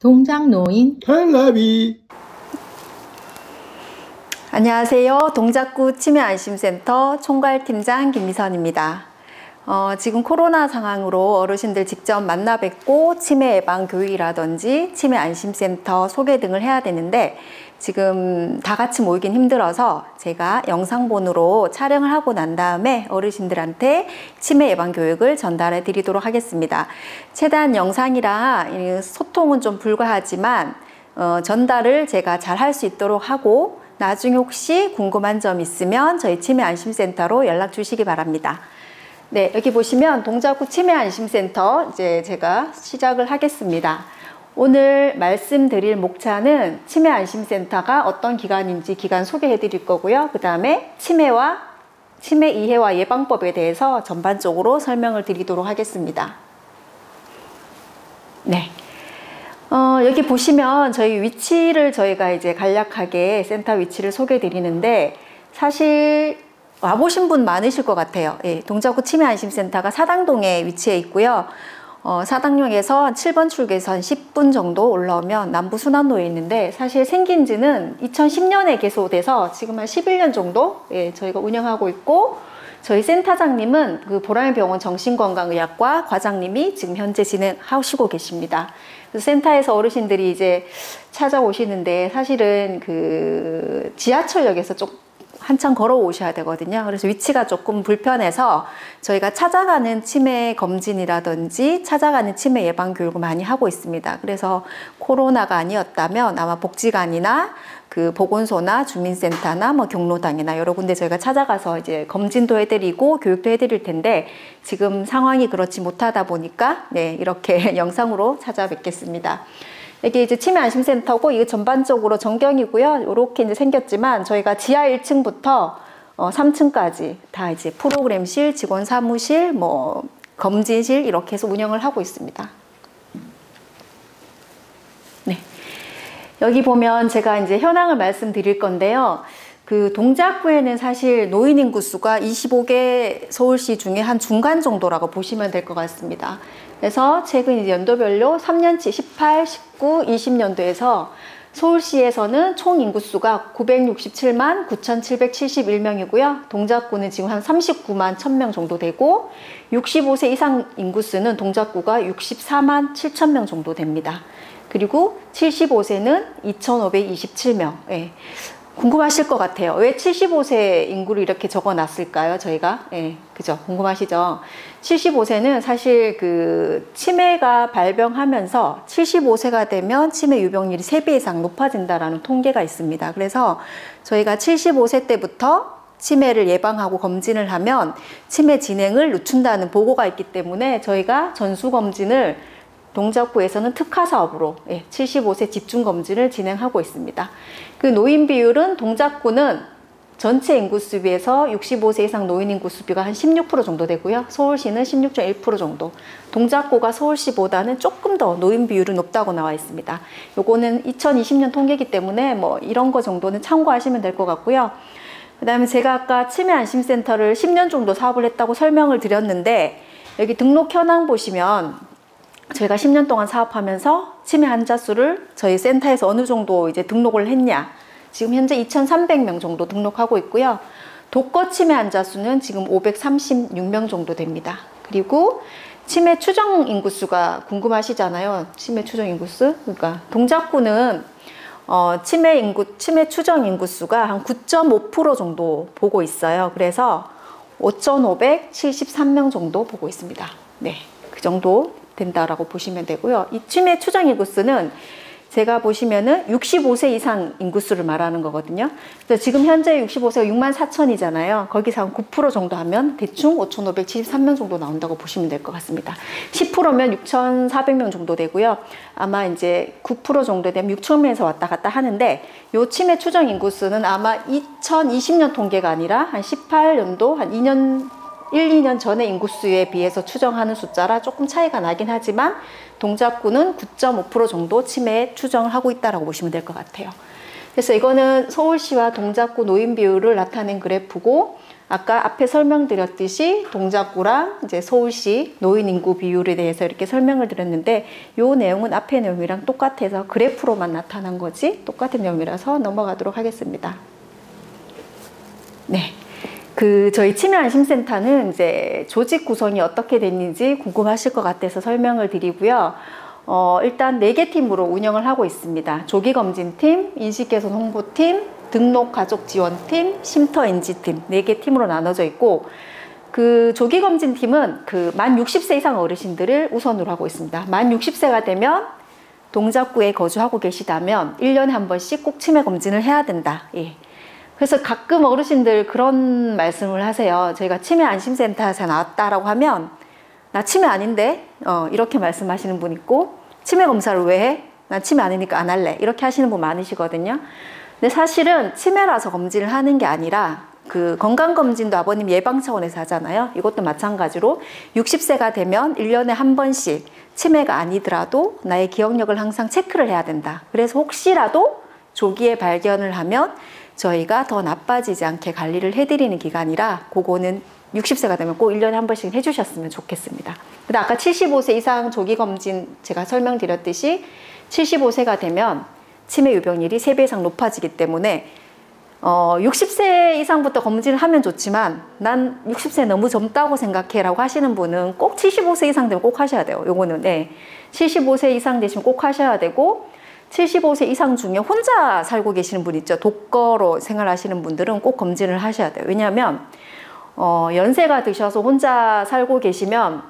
동작노인 텔레비. 안녕하세요. 동작구 치매안심센터 총괄팀장 김미선입니다. 지금 코로나 상황으로 어르신들 직접 만나 뵙고 치매 예방 교육이라든지 치매 안심센터 소개 등을 해야 되는데 지금 다 같이 모이긴 힘들어서 제가 영상본으로 촬영을 하고 난 다음에 어르신들한테 치매 예방 교육을 전달해 드리도록 하겠습니다. 최대한 영상이라 소통은 좀 불가하지만 전달을 제가 잘 할 수 있도록 하고 나중에 혹시 궁금한 점 있으면 저희 치매 안심센터로 연락 주시기 바랍니다. 네, 여기 보시면 동작구 치매 안심센터 이제 제가 시작을 하겠습니다. 오늘 말씀드릴 목차는 치매 안심센터가 어떤 기관인지 기관 소개해 드릴 거고요. 그 다음에 치매 이해와 예방법에 대해서 전반적으로 설명을 드리도록 하겠습니다. 네. 여기 보시면 저희 위치를 저희가 이제 간략하게 센터 위치를 소개해 드리는데 사실 와보신 분 많으실 것 같아요. 예, 동작구 치매안심센터가 사당동에 위치해 있고요. 사당역에서 7번 출구에서 한 10분 정도 올라오면 남부순환로에 있는데 사실 생긴 지는 2010년에 개소돼서 지금 한 11년 정도 저희가 운영하고 있고 저희 센터장님은 그 보라매병원 정신건강의학과 과장님이 지금 현재 진행하시고 계십니다. 그래서 센터에서 어르신들이 이제 찾아오시는데 사실은 그 지하철역에서 좀 한참 걸어오셔야 되거든요. 그래서 위치가 조금 불편해서 저희가 찾아가는 치매 검진이라든지 찾아가는 치매 예방 교육을 많이 하고 있습니다. 그래서 코로나가 아니었다면 아마 복지관이나 그 보건소나 주민센터나 뭐 경로당이나 여러 군데 저희가 찾아가서 이제 검진도 해드리고 교육도 해드릴 텐데 지금 상황이 그렇지 못하다 보니까 네, 이렇게 영상으로 찾아뵙겠습니다. 이게 이제 치매 안심센터고 이게 전반적으로 전경이고요. 이렇게 이제 생겼지만 저희가 지하 1층부터 3층까지 다 이제 프로그램실, 직원 사무실, 뭐 검진실 이렇게 해서 운영을 하고 있습니다. 네. 여기 보면 제가 이제 현황을 말씀드릴 건데요. 그 동작구에는 사실 노인 인구 수가 25개 서울시 중에 한 중간 정도라고 보시면 될 것 같습니다. 그래서 최근 이제 연도별로 3년치 18, 19, 20년도에서 서울시에서는 총 인구수가 967만 9,771명이고요. 동작구는 지금 한 39만 1,000명 정도 되고 65세 이상 인구수는 동작구가 64만 7,000명 정도 됩니다. 그리고 75세는 2,527명. 예. 궁금하실 것 같아요. 왜 75세 인구를 이렇게 적어 놨을까요? 저희가? 예, 그죠? 궁금하시죠? 75세는 사실 그 치매가 발병하면서 75세가 되면 치매 유병률이 3배 이상 높아진다라는 통계가 있습니다. 그래서 저희가 75세 때부터 치매를 예방하고 검진을 하면 치매 진행을 늦춘다는 보고가 있기 때문에 저희가 전수검진을 동작구에서는 특화사업으로 75세 집중검진을 진행하고 있습니다. 그 노인 비율은 동작구는 전체 인구수 비해서 65세 이상 노인 인구수 비가 한 16% 정도 되고요. 서울시는 16.1% 정도. 동작구가 서울시보다는 조금 더 노인 비율이 높다고 나와 있습니다. 요거는 2020년 통계이기 때문에 뭐 이런 거 정도는 참고하시면 될 것 같고요. 그 다음에 제가 아까 치매안심센터를 10년 정도 사업을 했다고 설명을 드렸는데 여기 등록 현황 보시면 저희가 10년 동안 사업하면서 치매 환자 수를 저희 센터에서 어느 정도 이제 등록을 했냐. 지금 현재 2,300명 정도 등록하고 있고요. 독거 치매 환자 수는 지금 536명 정도 됩니다. 그리고 치매 추정 인구수가 궁금하시잖아요. 치매 추정 인구수. 그러니까 동작구는 치매 추정 인구수가 한 9.5% 정도 보고 있어요. 그래서 5,573명 정도 보고 있습니다. 네, 그 정도 된다라고 보시면 되고요. 이 치매 추정 인구수는 제가 보시면은 65세 이상 인구수를 말하는 거거든요. 그래서 지금 현재 65세가 6만 4천이잖아요. 거기서 한 9% 정도 하면 대충 5,573명 정도 나온다고 보시면 될 것 같습니다. 10%면 6,400명 정도 되고요. 아마 이제 9% 정도 되면 6,000명에서 왔다 갔다 하는데 요 치매 추정 인구수는 아마 2020년 통계가 아니라 한 18년도 한 1-2년 전의 인구수에 비해서 추정하는 숫자라 조금 차이가 나긴 하지만 동작구는 9.5% 정도 치매 추정을 하고 있다고 보시면 될 것 같아요. 그래서 이거는 서울시와 동작구 노인 비율을 나타낸 그래프고 아까 앞에 설명드렸듯이 동작구랑 이제 서울시 노인 인구 비율에 대해서 이렇게 설명을 드렸는데 요 내용은 앞의 내용이랑 똑같아서 그래프로만 나타난 거지 똑같은 내용이라서 넘어가도록 하겠습니다. 네. 저희 치매안심센터는 이제 조직 구성이 어떻게 됐는지 궁금하실 것 같아서 설명을 드리고요. 일단 4개 팀으로 운영을 하고 있습니다. 조기검진팀, 인식개선 홍보팀, 등록가족지원팀, 쉼터인지팀 4개 팀으로 나눠져 있고 조기검진팀은 만 60세 이상 어르신들을 우선으로 하고 있습니다. 만 60세가 되면 동작구에 거주하고 계시다면 1년에 한 번씩 꼭 치매 검진을 해야 된다. 예. 그래서 가끔 어르신들 그런 말씀을 하세요. 저희가 치매안심센터에서 나왔다라고 하면 나 치매 아닌데? 이렇게 말씀하시는 분 있고 치매 검사를 왜 해? 난 치매 아니니까 안 할래. 이렇게 하시는 분 많으시거든요. 근데 사실은 치매라서 검진을 하는 게 아니라 건강검진도 아버님 예방 차원에서 하잖아요. 이것도 마찬가지로 60세가 되면 1년에 한 번씩 치매가 아니더라도 나의 기억력을 항상 체크를 해야 된다. 그래서 혹시라도 조기에 발견을 하면 저희가 더 나빠지지 않게 관리를 해드리는 기간이라 그거는 60세가 되면 꼭 1년에 한 번씩 해주셨으면 좋겠습니다. 근데 아까 75세 이상 조기검진 제가 설명드렸듯이 75세가 되면 치매 유병률이 3배 이상 높아지기 때문에 60세 이상부터 검진을 하면 좋지만 난 60세 너무 젊다고 생각해 라고 하시는 분은 꼭 75세 이상 되면 꼭 하셔야 돼요. 요거는 75세 이상 되시면 꼭 하셔야 되고 75세 이상 중에 혼자 살고 계시는 분 있죠. 독거로 생활하시는 분들은 꼭 검진을 하셔야 돼요. 왜냐하면 연세가 드셔서 혼자 살고 계시면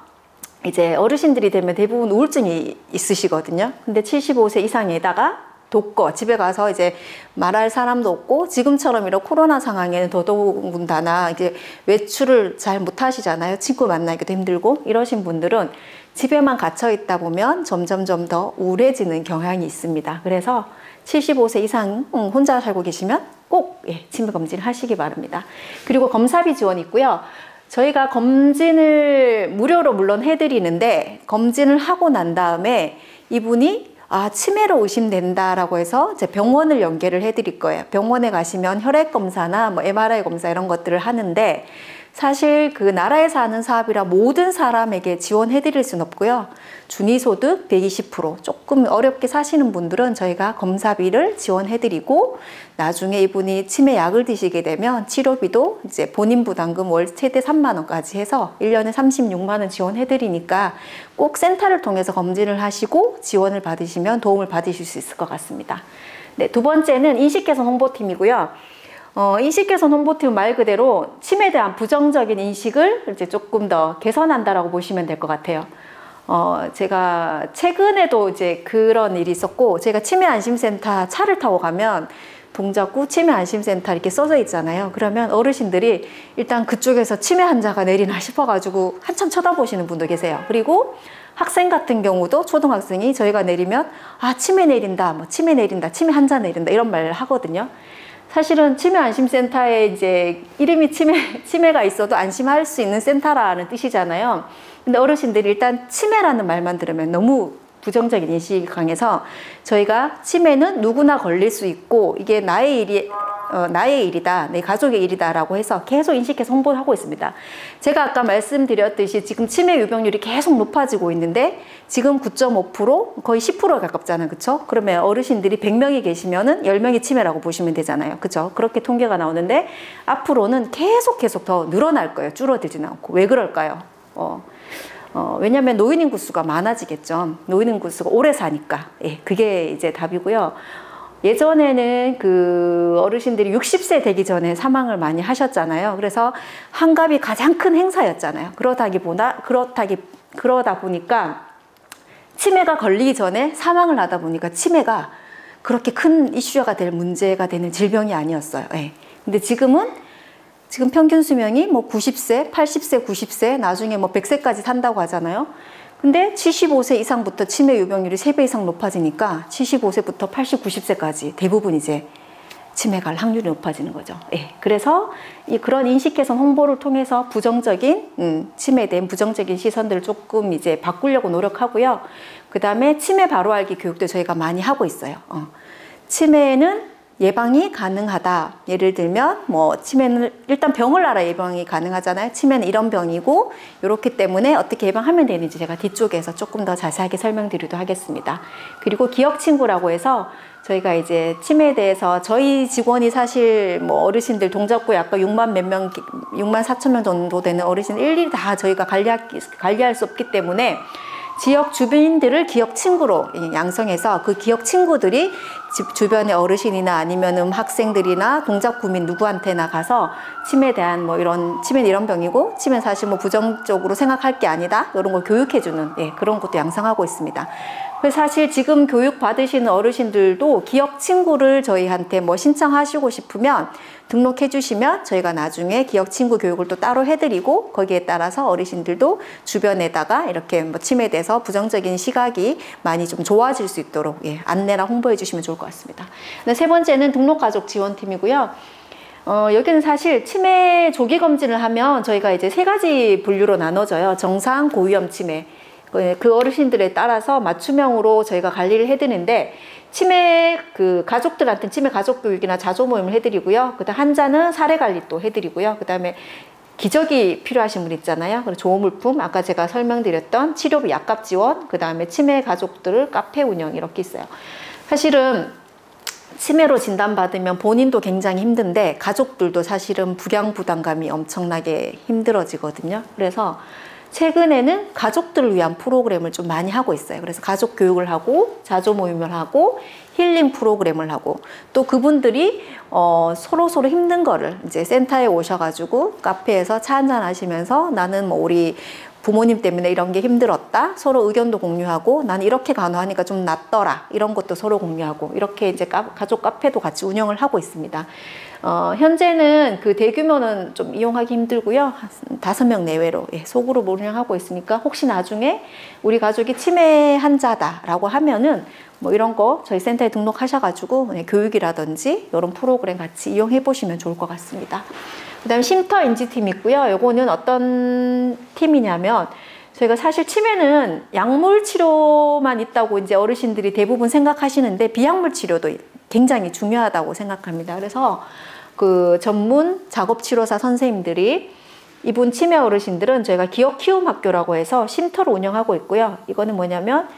이제 어르신들이 되면 대부분 우울증이 있으시거든요. 근데 75세 이상에다가 독거, 집에 가서 이제 말할 사람도 없고 지금처럼 이런 코로나 상황에는 더더군다나 이제 외출을 잘 못 하시잖아요. 친구 만나기도 힘들고 이러신 분들은 집에만 갇혀 있다 보면 점점점 더 우울해지는 경향이 있습니다. 그래서 75세 이상 혼자 살고 계시면 꼭 치매 검진을 하시기 바랍니다. 그리고 검사비 지원이 있고요. 저희가 검진을 무료로 물론 해드리는데 검진을 하고 난 다음에 이분이 치매로 의심된다라고 해서 이제 병원을 연계를 해드릴 거예요. 병원에 가시면 혈액 검사나 뭐 MRI 검사 이런 것들을 하는데 사실 나라에서 하는 사업이라 모든 사람에게 지원해드릴 수는 없고요. 중위소득 120% 조금 어렵게 사시는 분들은 저희가 검사비를 지원해드리고 나중에 이분이 치매 약을 드시게 되면 치료비도 이제 본인 부담금 월 최대 3만 원까지 해서 1년에 36만 원 지원해드리니까 꼭 센터를 통해서 검진을 하시고 지원을 받으시면 도움을 받으실 수 있을 것 같습니다. 네, 두 번째는 인식개선 홍보팀이고요. 인식개선 홍보팀은 말 그대로 치매에 대한 부정적인 인식을 이제 조금 더 개선한다라고 보시면 될 것 같아요. 제가 최근에도 이제 그런 일이 있었고, 제가 치매안심센터 차를 타고 가면 동작구 치매안심센터 이렇게 써져 있잖아요. 그러면 어르신들이 일단 그쪽에서 치매 환자가 내리나 싶어가지고 한참 쳐다보시는 분도 계세요. 그리고 학생 같은 경우도 초등학생이 저희가 내리면 치매 내린다, 뭐 치매 내린다, 치매 환자 내린다 이런 말을 하거든요. 사실은 치매안심센터에 이제 이름이 치매가 있어도 안심할 수 있는 센터라는 뜻이잖아요. 근데 어르신들이 일단 치매라는 말만 들으면 너무 부정적인 인식이 강해서 저희가 치매는 누구나 걸릴 수 있고 이게 나의 일이다, 내 가족의 일이다라고 해서 계속 인식해서 홍보를 하고 있습니다. 제가 아까 말씀드렸듯이 지금 치매 유병률이 계속 높아지고 있는데 지금 9.5% 거의 10%에 가깝잖아요. 그쵸? 그러면 어르신들이 100명이 계시면은 10명이 치매라고 보시면 되잖아요. 그쵸? 그렇게 통계가 나오는데 앞으로는 계속 더 늘어날 거예요. 줄어들지는 않고. 왜 그럴까요? 왜냐하면 노인 인구 수가 많아지겠죠. 노인 인구 수가 오래 사니까. 그게 이제 답이고요. 예전에는 어르신들이 60세 되기 전에 사망을 많이 하셨잖아요. 그래서 환갑이 가장 큰 행사였잖아요. 그러다 보니까 치매가 걸리기 전에 사망을 하다 보니까 치매가 그렇게 큰 이슈가 될 문제가 되는 질병이 아니었어요. 근데 지금 평균 수명이 뭐 90세, 80세, 90세, 나중에 뭐 100세까지 산다고 하잖아요. 근데 75세 이상부터 치매 유병률이 3배 이상 높아지니까 75세부터 80, 90세까지 대부분 이제 치매가 갈 확률이 높아지는 거죠. 그래서 그런 인식 개선 홍보를 통해서 부정적인 치매에 대한 부정적인 시선들을 조금 이제 바꾸려고 노력하고요. 그 다음에 치매 바로 알기 교육도 저희가 많이 하고 있어요. 치매는 예방이 가능하다. 예를 들면 뭐 치매는 일단 병을 알아 예방이 가능하잖아요. 치매는 이런 병이고 이렇기 때문에 어떻게 예방하면 되는지 제가 뒤쪽에서 조금 더 자세하게 설명드리도록 하겠습니다. 그리고 기억친구라고 해서 저희가 이제 치매에 대해서 저희 직원이 사실 뭐 어르신들 동작구에 아까 6만 4천 명 정도 되는 어르신 일일이 다 저희가 관리할 수 없기 때문에 지역 주민들을 기억 친구로 양성해서 그 기억 친구들이 집 주변의 어르신이나 아니면은 학생들이나 동작구민 누구한테나 가서 치매에 대한 뭐 치매는 이런 병이고 치매는 사실 뭐 부정적으로 생각할 게 아니다 이런 걸 교육해주는 그런 것도 양성하고 있습니다. 그래서 사실 지금 교육 받으시는 어르신들도 기억 친구를 저희한테 뭐 신청하시고 싶으면 등록해 주시면 저희가 나중에 기억 친구 교육을 또 따로 해드리고 거기에 따라서 어르신들도 주변에다가 이렇게 뭐 치매에 대해서 부정적인 시각이 많이 좀 좋아질 수 있도록 안내나 홍보해 주시면 좋을 것 같습니다. 세 번째는 등록가족 지원팀이고요. 여기는 사실 치매 조기 검진을 하면 저희가 이제 3가지 분류로 나눠져요. 정상, 고위험 치매. 그 어르신들에 따라서 맞춤형으로 저희가 관리를 해드리는데 치매 가족들한테는 치매 가족 교육이나 자조 모임을 해드리고요. 그다음 환자는 사례 관리 또 해드리고요. 그다음에 기저귀 필요하신 분 있잖아요. 그리고 조물품 아까 제가 설명드렸던 치료비 약값 지원, 그다음에 치매 가족들을 카페 운영 이렇게 있어요. 사실은 치매로 진단받으면 본인도 굉장히 힘든데 가족들도 사실은 부양 부담감이 엄청나게 힘들어지거든요. 그래서 최근에는 가족들을 위한 프로그램을 좀 많이 하고 있어요. 그래서 가족 교육을 하고 자조 모임을 하고 힐링 프로그램을 하고 또 그분들이 서로 힘든 거를 이제 센터에 오셔가지고 카페에서 차 한잔 하시면서 나는 뭐 우리 부모님 때문에 이런 게 힘들었다. 서로 의견도 공유하고 난 이렇게 간호하니까 좀 낫더라. 이런 것도 서로 공유하고 이렇게 이제 가족 카페도 같이 운영을 하고 있습니다. 현재는 그 대규모는 좀 이용하기 힘들고요. 5명 내외로 소그룹 운영하고 있으니까 혹시 나중에 우리 가족이 치매 환자다라고 하면은 뭐 이런 거 저희 센터에 등록하셔가지고 교육이라든지 이런 프로그램 같이 이용해 보시면 좋을 것 같습니다. 그 다음에 쉼터 인지팀 있고요. 요거는 어떤 팀이냐면 저희가 사실 치매는 약물 치료만 있다고 이제 어르신들이 대부분 생각하시는데 비약물 치료도 굉장히 중요하다고 생각합니다. 그래서 그 전문 작업치료사 선생님들이 이분 치매 어르신들은 저희가 기억 키움 학교라고 해서 쉼터를 운영하고 있고요. 이거는 뭐냐면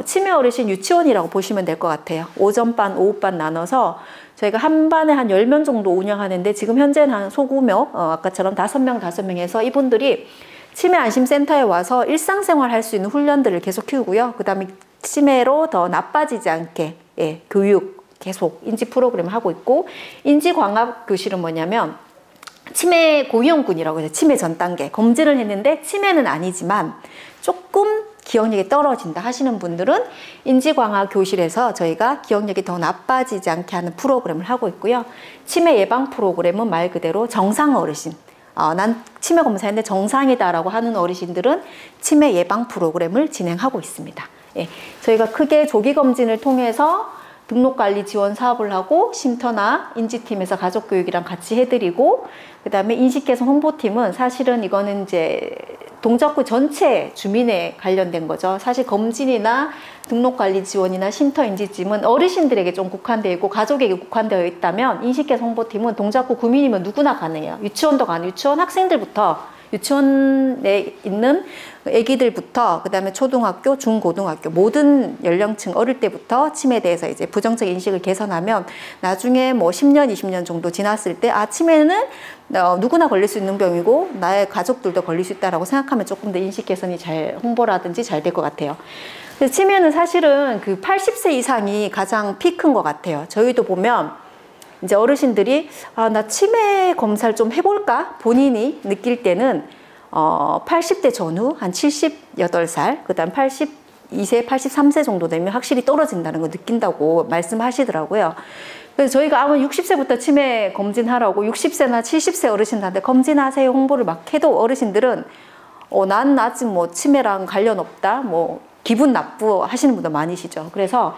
치매 어르신 유치원이라고 보시면 될 것 같아요. 오전반, 오후반 나눠서 저희가 한 반에 한 10명 정도 운영하는데 지금 현재는 한 소규모 아까처럼 5명 해서 이분들이 치매 안심센터에 와서 일상생활 할 수 있는 훈련들을 계속 키우고요. 그 다음에 치매로 더 나빠지지 않게 교육 계속 인지 프로그램을 하고 있고 인지광합 교실은 뭐냐면 치매 고위험군이라고 해서 치매 전 단계 검진을 했는데 치매는 아니지만 조금 기억력이 떨어진다 하시는 분들은 인지광합 교실에서 저희가 기억력이 더 나빠지지 않게 하는 프로그램을 하고 있고요. 치매 예방 프로그램은 말 그대로 정상 어르신 난 치매 검사했는데 정상이다라고 하는 어르신들은 치매 예방 프로그램을 진행하고 있습니다. 저희가 크게 조기 검진을 통해서 등록관리 지원 사업을 하고 쉼터나 인지팀에서 가족교육이랑 같이 해드리고 그 다음에 인식개선 홍보팀은 사실은 이거는 이제 동작구 전체 주민에 관련된 거죠. 사실 검진이나 등록관리 지원이나 쉼터 인지팀은 어르신들에게 좀 국한되어 있고 가족에게 국한되어 있다면 인식개선 홍보팀은 동작구 구민이면 누구나 가능해요. 유치원도 가능, 유치원 학생들부터 유치원에 있는 애기들부터 그 다음에 초등학교, 중고등학교 모든 연령층 어릴 때부터 치매에 대해서 이제 부정적 인식을 개선하면 나중에 뭐 10년, 20년 정도 지났을 때 치매는 누구나 걸릴 수 있는 병이고 나의 가족들도 걸릴 수 있다라고 생각하면 조금 더 인식 개선이 잘 홍보라든지 잘 될 것 같아요. 그래서 치매는 사실은 그 80세 이상이 가장 피크인 것 같아요. 저희도 보면 이제 어르신들이 나 치매 검사를 좀 해볼까? 본인이 느낄 때는 80대 전후 한 78살, 그 다음 82세, 83세 정도 되면 확실히 떨어진다는 거 느낀다고 말씀하시더라고요. 그래서 저희가 아마 60세부터 치매 검진하라고 60세나 70세 어르신들한테 검진하세요 홍보를 막 해도 어르신들은 난 아직 뭐 치매랑 관련 없다, 뭐 기분 나쁘 하시는 분들 많으시죠. 그래서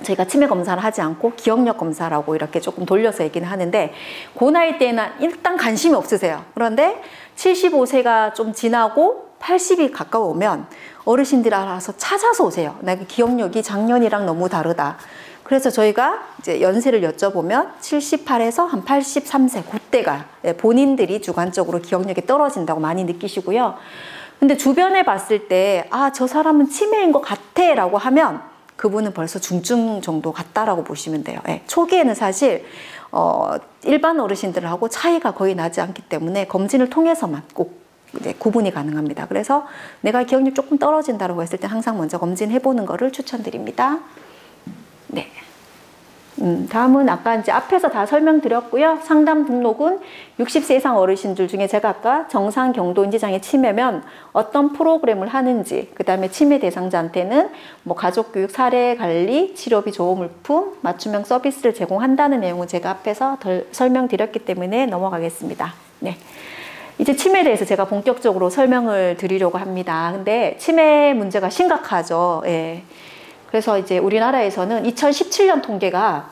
저희가 치매 검사를 하지 않고 기억력 검사라고 이렇게 조금 돌려서 얘기는 하는데 그 나이 때는 일단 관심이 없으세요. 그런데 75세가 좀 지나고 80이 가까워오면 어르신들이 알아서 찾아서 오세요. 나 기억력이 작년이랑 너무 다르다. 그래서 저희가 이제 연세를 여쭤보면 78에서 한 83세 그때가 본인들이 주관적으로 기억력이 떨어진다고 많이 느끼시고요. 근데 주변에 봤을 때 아, 저 사람은 치매인 것 같아 라고 하면 그분은 벌써 중증 정도 같다라고 보시면 돼요. 예, 초기에는 사실 일반 어르신들하고 차이가 거의 나지 않기 때문에 검진을 통해서만 꼭 이제 구분이 가능합니다. 그래서 내가 기억력 조금 떨어진다고 했을 때 항상 먼저 검진해보는 거를 추천드립니다. 네. 다음은 아까 이제 앞에서 다 설명드렸고요. 상담 등록은 60세 이상 어르신들 중에 제가 아까 정상 경도 인지장애 치매면 어떤 프로그램을 하는지, 그 다음에 치매 대상자한테는 뭐 가족교육, 사례관리, 치료비 조어물품, 맞춤형 서비스를 제공한다는 내용을 제가 앞에서 덜 설명드렸기 때문에 넘어가겠습니다. 네. 이제 치매에 대해서 제가 본격적으로 설명을 드리려고 합니다. 근데 치매 문제가 심각하죠. 예. 그래서 이제 우리나라에서는 2017년 통계가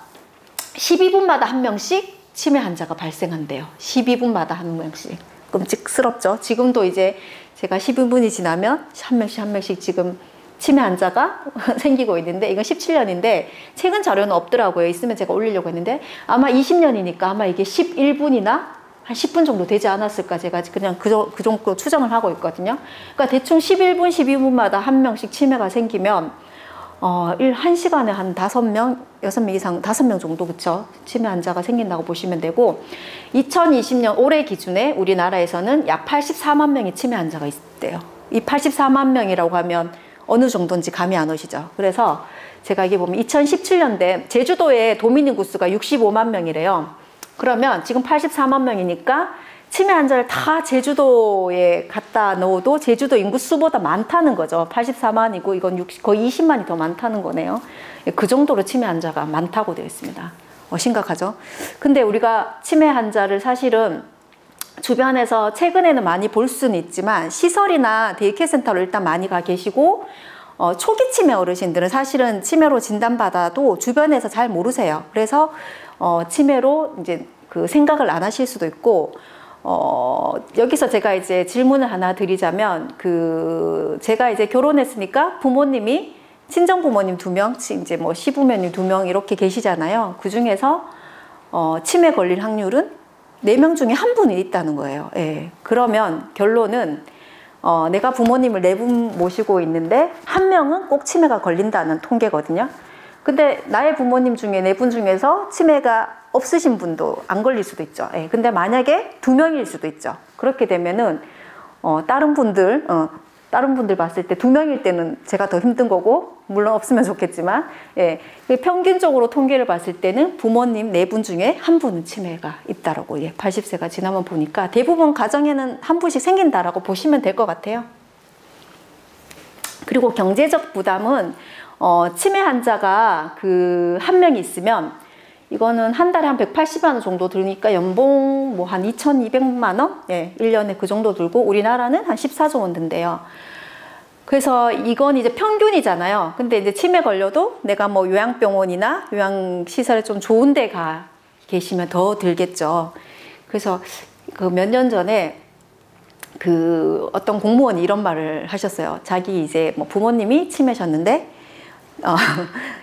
12분마다 한 명씩 치매 환자가 발생한대요. 12분마다 한 명씩. 끔찍스럽죠. 지금도 이제 제가 12분이 지나면 한 명씩 지금 치매 환자가 생기고 있는데 이건 17년인데 최근 자료는 없더라고요. 있으면 제가 올리려고 했는데 아마 20년이니까 아마 이게 11분이나 한 10분 정도 되지 않았을까 제가 그냥 그 정도 추정을 하고 있거든요. 그러니까 대충 11분, 12분마다 한 명씩 치매가 생기면 1시간에 한 5명, 6명 이상, 5명 정도, 그쵸? 치매 환자가 생긴다고 보시면 되고, 2020년 올해 기준에 우리나라에서는 약 84만 명의 치매 환자가 있대요. 이 84만 명이라고 하면 어느 정도인지 감이 안 오시죠? 그래서 제가 이게 보면 2017년대 제주도의 도민 인구수가 65만 명이래요. 그러면 지금 84만 명이니까 치매 환자를 다 제주도에 갖다 넣어도 제주도 인구수보다 많다는 거죠. 84만이고 이건 거의 20만이 더 많다는 거네요. 그 정도로 치매 환자가 많다고 되어 있습니다. 심각하죠. 근데 우리가 치매 환자를 사실은 주변에서 최근에는 많이 볼 수는 있지만 시설이나 데이케어 센터로 일단 많이 가 계시고 초기 치매 어르신들은 사실은 치매로 진단받아도 주변에서 잘 모르세요. 그래서 치매로 이제 그 생각을 안 하실 수도 있고 여기서 제가 이제 질문을 하나 드리자면, 제가 이제 결혼했으니까 부모님이, 친정 부모님 2명, 이제 뭐 시부모님 2명 이렇게 계시잖아요. 그 중에서, 치매 걸릴 확률은 4명 중에 한 분이 있다는 거예요. 예. 그러면 결론은, 내가 부모님을 4분 모시고 있는데, 1명은 꼭 치매가 걸린다는 통계거든요. 근데 나의 부모님 중에 4분 중에서 치매가 없으신 분도 안 걸릴 수도 있죠. 예, 근데 만약에 2명일 수도 있죠. 그렇게 되면은 다른 분들 봤을 때 2명일 때는 제가 더 힘든 거고, 물론 없으면 좋겠지만, 예, 평균적으로 통계를 봤을 때는 부모님 4분 중에 1분은 치매가 있다라고, 예, 80세가 지나면 보니까 대부분 가정에는 1분씩 생긴다라고 보시면 될 것 같아요. 그리고 경제적 부담은 치매 환자가 1명이 있으면 이거는 한 달에 한 180만 원 정도 들으니까 연봉 뭐 한 2,200만 원? 예, 1년에 그 정도 들고 우리나라는 한 14조 원 든대요. 그래서 이건 이제 평균이잖아요. 근데 이제 치매 걸려도 내가 뭐 요양병원이나 요양시설에 좀 좋은 데 가 계시면 더 들겠죠. 그래서 몇 년 전에 어떤 공무원이 이런 말을 하셨어요. 자기 이제 뭐 부모님이 치매셨는데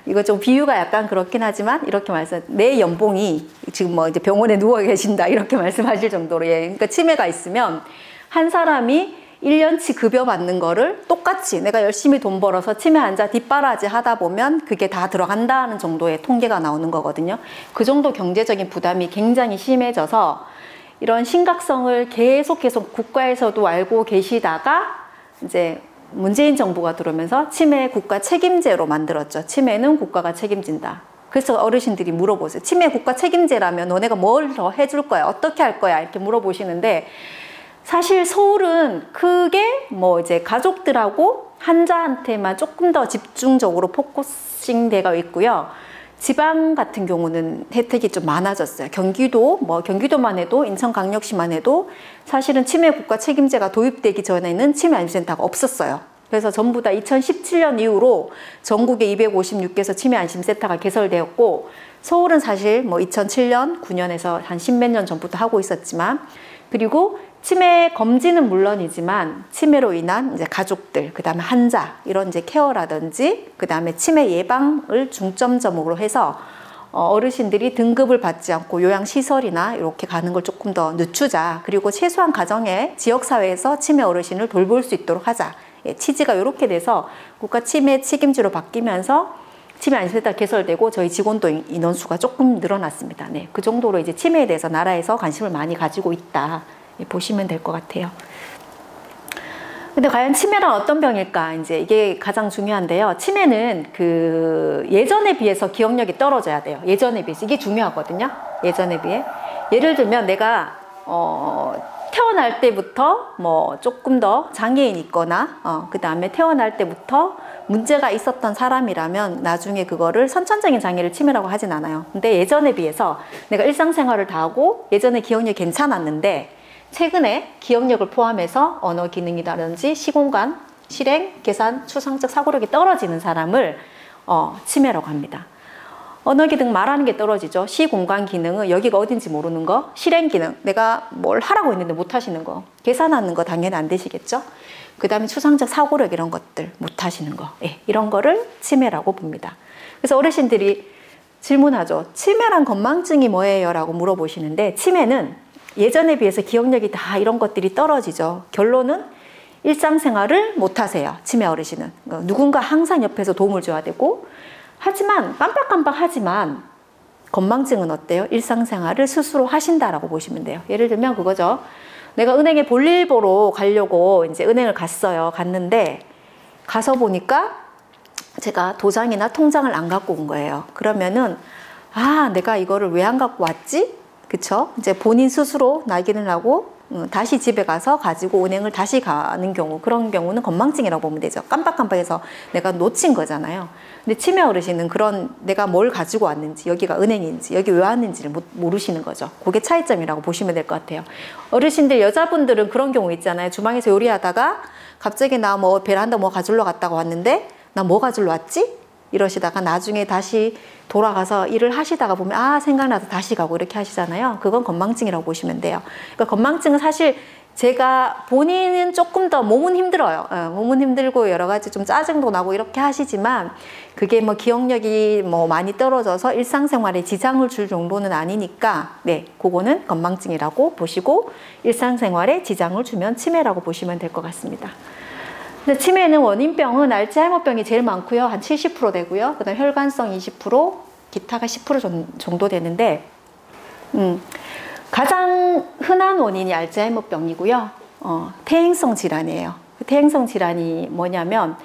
이거 좀 비유가 약간 그렇긴 하지만 이렇게 내 연봉이 지금 뭐 이제 병원에 누워 계신다 이렇게 말씀하실 정도로, 예, 그러니까 치매가 있으면 한 사람이 1년치 급여 받는 거를 똑같이 내가 열심히 돈 벌어서 치매 환자 뒷바라지 하다 보면 그게 다 들어간다는 정도의 통계가 나오는 거거든요. 그 정도 경제적인 부담이 굉장히 심해져서 이런 심각성을 계속 국가에서도 알고 계시다가 이제 문재인 정부가 들어오면서 치매 국가 책임제로 만들었죠. 치매는 국가가 책임진다. 그래서 어르신들이 물어보세요. 치매 국가 책임제라면 너네가 뭘 더 해줄 거야? 어떻게 할 거야? 이렇게 물어보시는데, 사실 서울은 크게 뭐 이제 가족들하고 환자한테만 조금 더 집중적으로 포커싱 되어 있고요. 지방 같은 경우는 혜택이 좀 많아졌어요. 경기도만 해도, 인천광역시만 해도 사실은 치매 국가 책임제가 도입되기 전에는 치매 안심센터가 없었어요. 그래서 전부 다 2017년 이후로 전국에 256개소 치매 안심센터가 개설되었고, 서울은 사실 뭐 2007년, 9년에서 한 10몇 년 전부터 하고 있었지만, 그리고 치매 검진은 물론이지만 치매로 인한 이제 가족들, 그 다음에 환자 이런 이제 케어라든지 그 다음에 치매 예방을 중점적으로 해서 어르신들이 등급을 받지 않고 요양시설이나 이렇게 가는 걸 조금 더 늦추자. 그리고 최소한 가정에 지역사회에서 치매 어르신을 돌볼 수 있도록 하자. 예, 취지가 이렇게 돼서 국가 치매 책임지로 바뀌면서 치매 안심센터 개설되고 저희 직원도 인원수가 조금 늘어났습니다. 네, 그 정도로 이제 치매에 대해서 나라에서 관심을 많이 가지고 있다. 예, 보시면 될 것 같아요. 근데 과연 치매란 어떤 병일까? 이제 이게 가장 중요한데요. 치매는 그 예전에 비해서 기억력이 떨어져야 돼요. 예전에 비해서. 이게 중요하거든요. 예전에 비해. 예를 들면 내가 태어날 때부터 뭐 조금 더 장애인 있거나 그 다음에 태어날 때부터 문제가 있었던 사람이라면 나중에 그거를 선천적인 장애를 치매라고 하진 않아요. 근데 예전에 비해서 내가 일상생활을 다 하고 예전에 기억력이 괜찮았는데 최근에 기억력을 포함해서 언어 기능이라든지 시공간, 실행, 계산, 추상적 사고력이 떨어지는 사람을 치매라고 합니다. 언어 기능 말하는 게 떨어지죠. 시공간 기능은 여기가 어딘지 모르는 거, 실행 기능 내가 뭘 하라고 했는데 못 하시는 거, 계산하는 거 당연히 안 되시겠죠. 그 다음에 추상적 사고력 이런 것들 못 하시는 거, 예, 이런 거를 치매라고 봅니다. 그래서 어르신들이 질문하죠. 치매란 건망증이 뭐예요? 라고 물어보시는데 치매는 예전에 비해서 기억력이 다 이런 것들이 떨어지죠. 결론은 일상생활을 못 하세요. 치매 어르신은. 누군가 항상 옆에서 도움을 줘야 되고 하지만 깜빡깜빡하지만 건망증은 어때요? 일상생활을 스스로 하신다라고 보시면 돼요. 예를 들면 그거죠. 내가 은행에 볼일 보러 가려고 이제 은행을 갔어요. 갔는데 가서 보니까 제가 도장이나 통장을 안 갖고 온 거예요. 그러면은 아, 내가 이거를 왜 안 갖고 왔지? 그쵸? 이제 본인 스스로 낙인을 하고 다시 집에 가서 가지고 은행을 다시 가는 경우, 그런 경우는 건망증이라고 보면 되죠. 깜빡깜빡해서 내가 놓친 거잖아요. 근데 치매 어르신은 그런 내가 뭘 가지고 왔는지, 여기가 은행인지, 여기 왜 왔는지를 모르시는 거죠. 그게 차이점이라고 보시면 될 것 같아요. 어르신들, 여자분들은 그런 경우 있잖아요. 주방에서 요리하다가 갑자기 나 뭐 베란다 뭐 가지러 갔다가 왔는데 나 뭐 가지러 왔지? 이러시다가 나중에 다시 돌아가서 일을 하시다가 보면 아, 생각나서 다시 가고 이렇게 하시잖아요. 그건 건망증이라고 보시면 돼요. 그러니까 건망증은 사실 제가 본인은 조금 더 몸은 힘들어요. 몸은 힘들고 여러 가지 좀 짜증도 나고 이렇게 하시지만 그게 뭐 기억력이 뭐 많이 떨어져서 일상생활에 지장을 줄 정도는 아니니까 네, 그거는 건망증이라고 보시고 일상생활에 지장을 주면 치매라고 보시면 될 것 같습니다. 근데 치매는 원인병은 알츠하이머병이 제일 많고요. 한 70% 되고요. 그 다음 혈관성 20%, 기타가 10% 정도 되는데 가장 흔한 원인이 알츠하이머병이고요. 퇴행성 질환이에요. 퇴행성 질환이 뭐냐면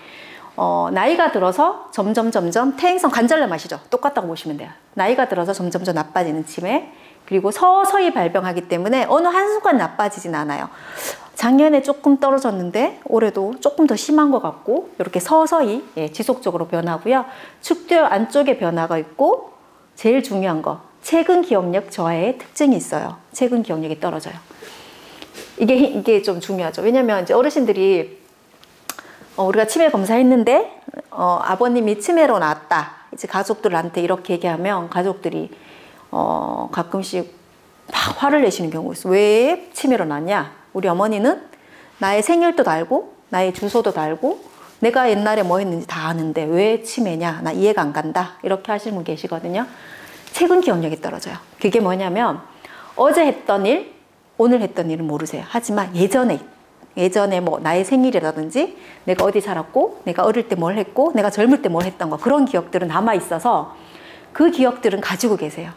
나이가 들어서 점점 퇴행성 관절염 아시죠? 똑같다고 보시면 돼요. 나이가 들어서 점점 나빠지는 치매. 그리고 서서히 발병하기 때문에 어느 한순간 나빠지진 않아요. 작년에 조금 떨어졌는데 올해도 조금 더 심한 것 같고 이렇게 서서히 지속적으로 변하고요. 축두엽 안쪽에 변화가 있고 제일 중요한 거 최근 기억력 저하의 특징이 있어요. 최근 기억력이 떨어져요. 이게 좀 중요하죠. 왜냐면 이제 어르신들이 우리가 치매 검사했는데 아버님이 치매로 나왔다. 이제 가족들한테 이렇게 얘기하면 가족들이 가끔씩 막 화를 내시는 경우가 있어요. 왜 치매로 났냐? 우리 어머니는 나의 생일도 달고 나의 주소도 달고 내가 옛날에 뭐 했는지 다 아는데 왜 치매냐? 나 이해가 안 간다. 이렇게 하시는 분 계시거든요. 최근 기억력이 떨어져요. 그게 뭐냐면 어제 했던 일, 오늘 했던 일은 모르세요. 하지만 예전에 뭐 나의 생일이라든지 내가 어디 살았고 내가 어릴 때 뭘 했고 내가 젊을 때 뭘 했던 거 그런 기억들은 남아 있어서 그 기억들은 가지고 계세요.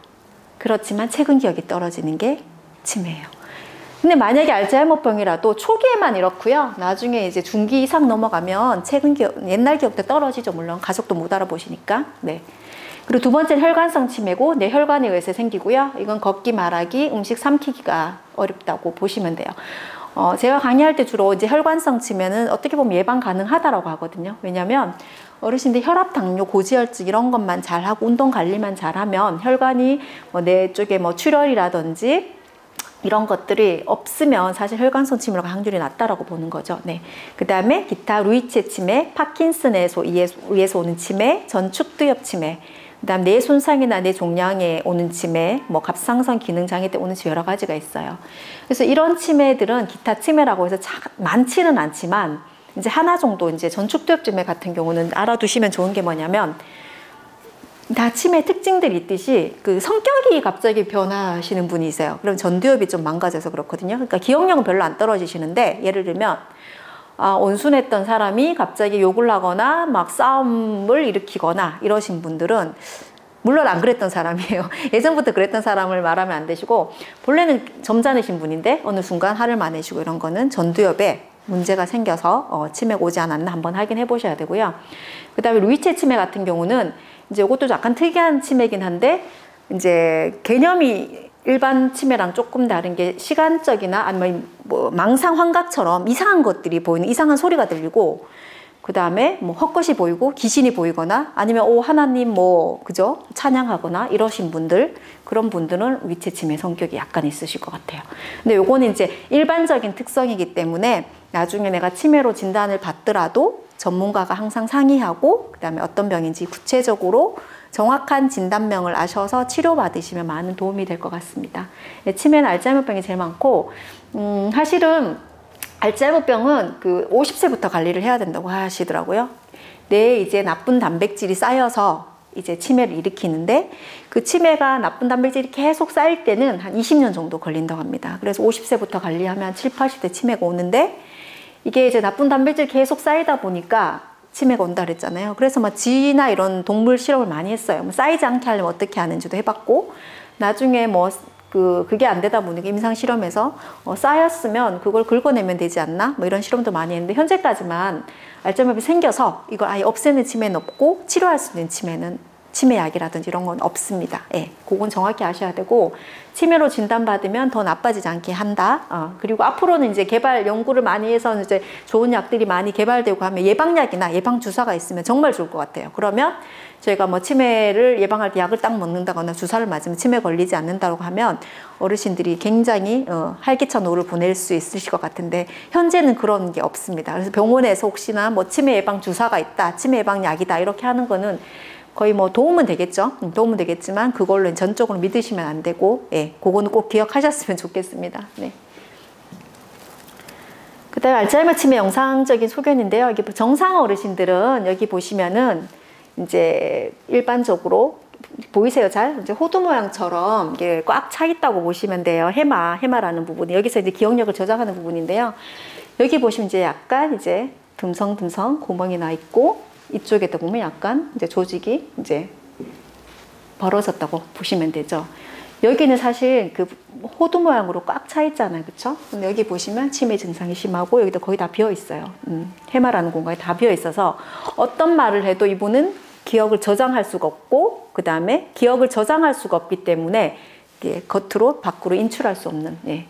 그렇지만 최근 기억이 떨어지는 게 치매예요. 근데 만약에 알츠하이머병이라도 초기에만 이렇고요. 나중에 이제 중기 이상 넘어가면 최근 기억, 옛날 기억도 떨어지죠. 물론 가족도 못 알아보시니까. 네. 그리고 두 번째는 혈관성 치매고 뇌혈관에 의해서 생기고요. 이건 걷기, 말하기, 음식 삼키기가 어렵다고 보시면 돼요. 제가 강의할 때 주로 이제 혈관성 치매는 어떻게 보면 예방 가능하다라고 하거든요. 왜냐면 어르신들 혈압, 당뇨, 고지혈증 이런 것만 잘하고 운동 관리만 잘하면 혈관이 뇌 쪽에 출혈이라든지 이런 것들이 없으면 사실 혈관성 치매로 확률이 낮다라고 보는 거죠. 네. 그 다음에 기타 루이체 치매, 파킨슨에 의해서 오는 치매, 전축두엽 치매, 그다음 뇌 손상이나 뇌 종양에 오는 치매, 뭐 갑상선 기능 장애 때 오는 치매 여러 가지가 있어요. 그래서 이런 치매들은 기타 치매라고 해서 많지는 않지만 이제 하나 정도 이제 전축두엽 치매 같은 경우는 알아두시면 좋은 게 뭐냐면 다 치매 특징들이 있듯이 그 성격이 갑자기 변하시는 분이세요. 그럼 전두엽이 좀 망가져서 그렇거든요. 그러니까 기억력은 별로 안 떨어지시는데 예를 들면 온순했던 사람이 갑자기 욕을 하거나 막 싸움을 일으키거나 이러신 분들은 물론 안 그랬던 사람이에요. 예전부터 그랬던 사람을 말하면 안 되시고 본래는 점잖으신 분인데 어느 순간 화를 많이 내시고 이런 거는 전두엽에 문제가 생겨서 치매가 오지 않았나 한번 확인해 보셔야 되고요. 그 다음에 루이체 치매 같은 경우는 이제 이것도 약간 특이한 치매긴 한데 이제 개념이 일반 치매랑 조금 다른 게 시간적이나 아니면 뭐 망상 환각처럼 이상한 것들이 보이는 이상한 소리가 들리고 그 다음에 뭐 헛것이 보이고 귀신이 보이거나 아니면 오 하나님 뭐 그죠 찬양하거나 이러신 분들 그런 분들은 루이체 치매 성격이 약간 있으실 것 같아요. 근데 요거는 이제 일반적인 특성이기 때문에 나중에 내가 치매로 진단을 받더라도 전문가가 항상 상의하고 그 다음에 어떤 병인지 구체적으로 정확한 진단명을 아셔서 치료받으시면 많은 도움이 될 것 같습니다. 치매는 알츠하이머병이 제일 많고 사실은 알츠하이머병은 그 50세부터 관리를 해야 된다고 하시더라고요. 뇌에 이제 나쁜 단백질이 쌓여서 이제 치매를 일으키는데 그 치매가 나쁜 단백질이 계속 쌓일 때는 한 20년 정도 걸린다고 합니다. 그래서 50세부터 관리하면 7, 80대 치매가 오는데 이게 이제 나쁜 단백질 계속 쌓이다 보니까 치매가 온다 그랬잖아요. 그래서 막 쥐나 이런 동물 실험을 많이 했어요. 뭐 쌓이지 않게 하려면 어떻게 하는지도 해봤고 나중에 뭐 그게 안 되다 보니까 임상 실험에서 쌓였으면 그걸 긁어내면 되지 않나? 뭐 이런 실험도 많이 했는데 현재까지만 알츠하이머병이 생겨서 이걸 아예 없애는 치매는 없고 치료할 수 있는 치매약이라든지 이런 건 없습니다. 예, 그건 정확히 아셔야 되고 치매로 진단받으면 더 나빠지지 않게 한다. 그리고 앞으로는 이제 개발 연구를 많이 해서 이제 좋은 약들이 많이 개발되고 하면 예방약이나 예방 주사가 있으면 정말 좋을 것 같아요. 그러면 저희가 뭐 치매를 예방할 때 약을 딱 먹는다거나 주사를 맞으면 치매 걸리지 않는다고 하면 어르신들이 굉장히 활기찬 오후를 보낼 수 있으실 것 같은데 현재는 그런 게 없습니다. 그래서 병원에서 혹시나 뭐 치매 예방 주사가 있다, 치매 예방 약이다 이렇게 하는 거는 거의 뭐 도움은 되겠죠. 도움은 되겠지만 그걸로 전적으로 믿으시면 안 되고, 예, 그거는 꼭 기억하셨으면 좋겠습니다. 네. 그 다음에 알츠하이머 치매 영상적인 소견인데요. 여기 정상 어르신들은 여기 보시면은 이제 일반적으로 보이세요? 잘? 이제 호두 모양처럼 이게 꽉 차 있다고 보시면 돼요. 해마라는 부분이. 여기서 이제 기억력을 저장하는 부분인데요. 여기 보시면 이제 약간 이제 듬성듬성 구멍이 나 있고, 이쪽에도 보면 약간 이제 조직이 이제 벌어졌다고 보시면 되죠. 여기는 사실 그 호두 모양으로 꽉 차 있잖아요. 그쵸? 근데 여기 보시면 치매 증상이 심하고 여기도 거의 다 비어 있어요. 해마라는 공간이 다 비어 있어서 어떤 말을 해도 이분은 기억을 저장할 수가 없고 그 다음에 기억을 저장할 수가 없기 때문에 겉으로 밖으로 인출할 수 없는. 예.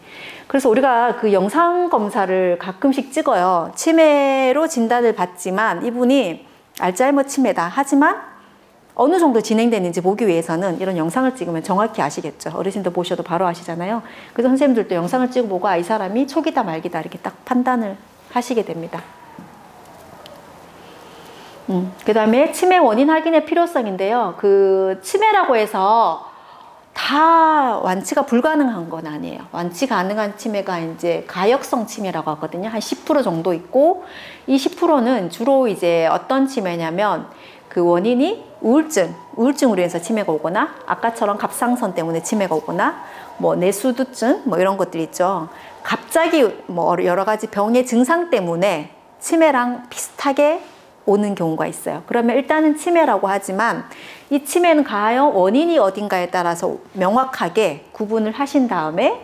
그래서 우리가 그 영상 검사를 가끔씩 찍어요. 치매로 진단을 받지만 이분이 알츠하이머 치매다. 하지만 어느 정도 진행되는지 보기 위해서는 이런 영상을 찍으면 정확히 아시겠죠. 어르신들 보셔도 바로 아시잖아요. 그래서 선생님들도 영상을 찍어보고 이 사람이 초기다 말기다 이렇게 딱 판단을 하시게 됩니다. 그 다음에 치매 원인 확인의 필요성인데요. 그 치매라고 해서 다 완치가 불가능한 건 아니에요. 완치 가능한 치매가 이제 가역성 치매라고 하거든요. 한 10% 정도 있고 이 10%는 주로 이제 어떤 치매냐면 그 원인이 우울증으로 인해서 치매가 오거나 아까처럼 갑상선 때문에 치매가 오거나 뭐 뇌수두증 뭐 이런 것들이 있죠. 갑자기 뭐 여러 가지 병의 증상 때문에 치매랑 비슷하게 오는 경우가 있어요. 그러면 일단은 치매라고 하지만 이 치매는 과연 원인이 어딘가에 따라서 명확하게 구분을 하신 다음에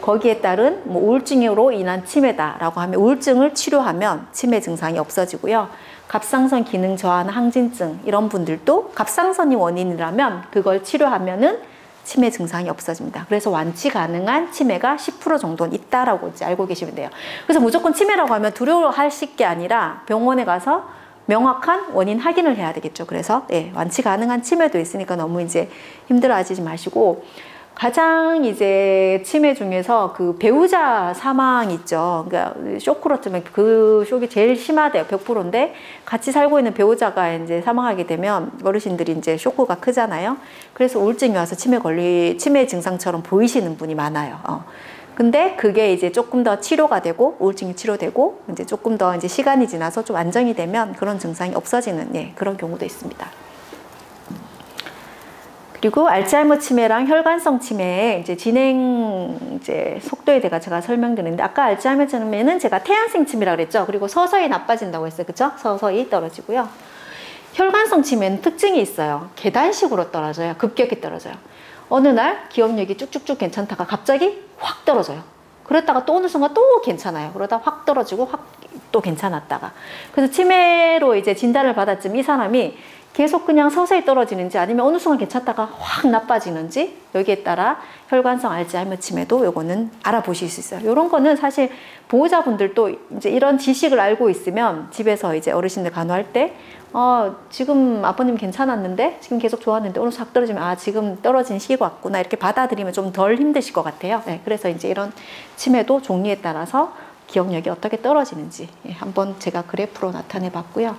거기에 따른 뭐 우울증으로 인한 치매다라고 하면 우울증을 치료하면 치매 증상이 없어지고요. 갑상선 기능 저하나 항진증 이런 분들도 갑상선이 원인이라면 그걸 치료하면은 치매 증상이 없어집니다. 그래서 완치 가능한 치매가 10% 정도는 있다라고 이제 알고 계시면 돼요. 그래서 무조건 치매라고 하면 두려워하실 게 아니라 병원에 가서 명확한 원인 확인을 해야 되겠죠. 그래서 예, 완치 가능한 치매도 있으니까 너무 이제 힘들어하지 마시고 가장 이제 치매 중에서 그 배우자 사망 있죠. 그러니까 쇼크로 뜨면 그 쇼크가 제일 심하대요. 100%인데 같이 살고 있는 배우자가 이제 사망하게 되면 어르신들이 이제 쇼크가 크잖아요. 그래서 우울증이 와서 치매 증상처럼 보이시는 분이 많아요. 근데 그게 이제 조금 더 치료가 되고 우울증이 치료되고 이제 조금 더 이제 시간이 지나서 좀 안정이 되면 그런 증상이 없어지는 그런 경우도 있습니다. 그리고 알츠하이머 치매랑 혈관성 치매의 이제 진행 속도에 대해 제가 설명드리는데, 아까 알츠하이머 치매는 제가 태양생 치매라고 그랬죠. 그리고 서서히 나빠진다고 했어요. 그쵸? 서서히 떨어지고요. 혈관성 치매는 특징이 있어요. 계단식으로 떨어져요. 급격히 떨어져요. 어느 날 기억력이 쭉쭉쭉 괜찮다가 갑자기 확 떨어져요. 그랬다가 또 어느 순간 또 괜찮아요. 그러다 확 떨어지고 확 또 괜찮았다가. 그래서 치매로 이제 진단을 받았지만 이 사람이 계속 그냥 서서히 떨어지는지 아니면 어느 순간 괜찮다가 확 나빠지는지, 여기에 따라 혈관성 알츠하이머 치매도 요거는 알아보실 수 있어요. 요런 거는 사실 보호자분들도 이제 이런 지식을 알고 있으면 집에서 이제 어르신들 간호할 때 지금 아버님 괜찮았는데 지금 계속 좋았는데 어느 순간 떨어지면 지금 떨어진 시기가 왔구나 이렇게 받아들이면 좀 덜 힘드실 것 같아요. 그래서 이제 이런 치매도 종류에 따라서 기억력이 어떻게 떨어지는지 한번 제가 그래프로 나타내 봤고요.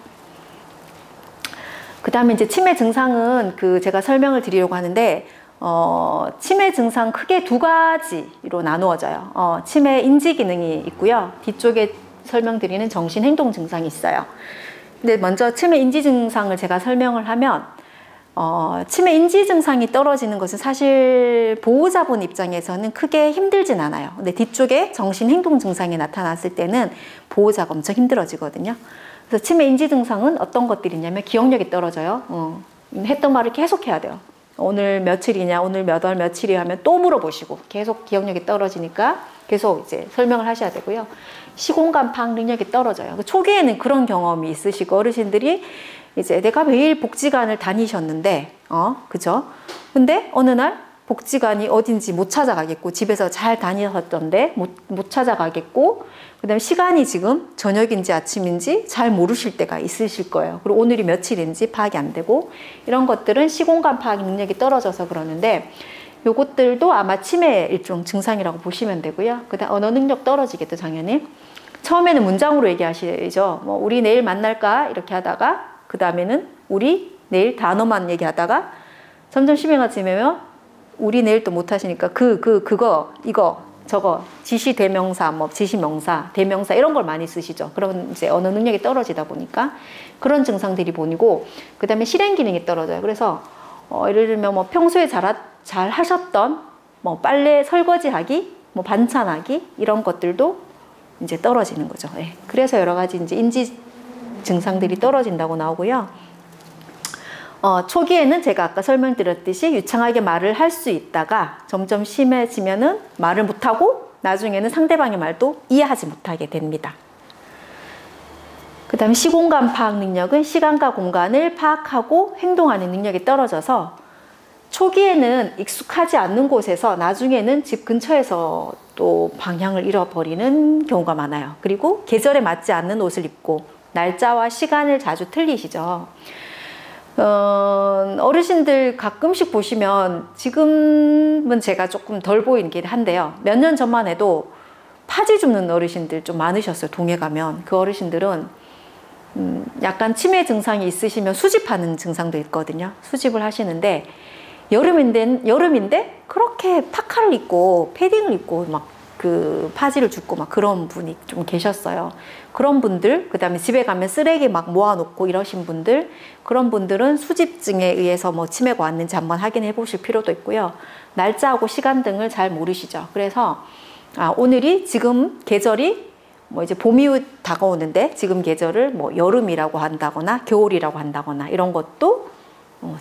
그 다음에 이제 치매 증상은 제가 설명을 드리려고 하는데, 치매 증상 크게 두 가지로 나누어져요. 치매 인지 기능이 있고요. 뒤쪽에 설명드리는 정신 행동 증상이 있어요. 근데 먼저 치매 인지 증상을 제가 설명을 하면, 치매 인지 증상이 떨어지는 것은 사실 보호자분 입장에서는 크게 힘들진 않아요. 근데 뒤쪽에 정신 행동 증상이 나타났을 때는 보호자가 엄청 힘들어지거든요. 그래서 치매 인지 증상은 어떤 것들이 있냐면 기억력이 떨어져요. 했던 말을 계속 해야 돼요. 오늘 며칠이냐, 오늘 몇 월 며칠이 하면 또 물어보시고 계속 기억력이 떨어지니까 계속 이제 설명을 하셔야 되고요. 시공간 파악 능력이 떨어져요. 초기에는 그런 경험이 있으시고 어르신들이 이제 내가 매일 복지관을 다니셨는데, 그죠? 근데 어느 날 복지관이 어딘지 못 찾아가겠고, 집에서 잘 다니셨던데 못 찾아가겠고, 그 다음에 시간이 지금 저녁인지 아침인지 잘 모르실 때가 있으실 거예요. 그리고 오늘이 며칠인지 파악이 안 되고, 이런 것들은 시공간 파악 능력이 떨어져서 그러는데, 요것들도 아마 치매 일종 증상이라고 보시면 되고요. 그 다음 언어 능력 떨어지겠죠, 당연히. 처음에는 문장으로 얘기하시죠. 뭐 우리 내일 만날까? 이렇게 하다가 그 다음에는 우리 내일 단어만 얘기하다가 점점 심해가 지면 우리 내일 또 못하시니까 그거 이거 저거 지시 대명사 뭐 지시 명사 대명사 이런 걸 많이 쓰시죠. 그런 이제 언어 능력이 떨어지다 보니까 그런 증상들이 보이고, 그 다음에 실행 기능이 떨어져요. 그래서 예를 들면 뭐 평소에 잘 하셨던 뭐 빨래 설거지하기 뭐 반찬하기 이런 것들도 이제 떨어지는 거죠. 그래서 여러 가지 이제 인지 증상들이 떨어진다고 나오고요. 초기에는 제가 아까 설명드렸듯이 유창하게 말을 할 수 있다가 점점 심해지면은 말을 못하고 나중에는 상대방의 말도 이해하지 못하게 됩니다. 그 다음에 시공간 파악 능력은 시간과 공간을 파악하고 행동하는 능력이 떨어져서 초기에는 익숙하지 않는 곳에서 나중에는 집 근처에서 또 방향을 잃어버리는 경우가 많아요. 그리고 계절에 맞지 않는 옷을 입고 날짜와 시간을 자주 틀리시죠. 어르신들 가끔씩 보시면 지금은 제가 조금 덜 보이긴 한데요. 몇 년 전만 해도 파지 줍는 어르신들 좀 많으셨어요. 동에 가면. 그 어르신들은 약간 치매 증상이 있으시면 수집하는 증상도 있거든요. 수집을 하시는데 여름인데 그렇게 파카를 입고 패딩을 입고 막 그 파지를 줍고 막 그런 분이 좀 계셨어요. 그런 분들, 그 다음에 집에 가면 쓰레기 막 모아놓고 이러신 분들, 그런 분들은 수집증에 의해서 뭐 치매가 왔는지 한번 확인해 보실 필요도 있고요. 날짜하고 시간 등을 잘 모르시죠. 그래서 오늘이 지금 계절이 뭐 이제 봄이 다가오는데 지금 계절을 뭐 여름이라고 한다거나 겨울이라고 한다거나 이런 것도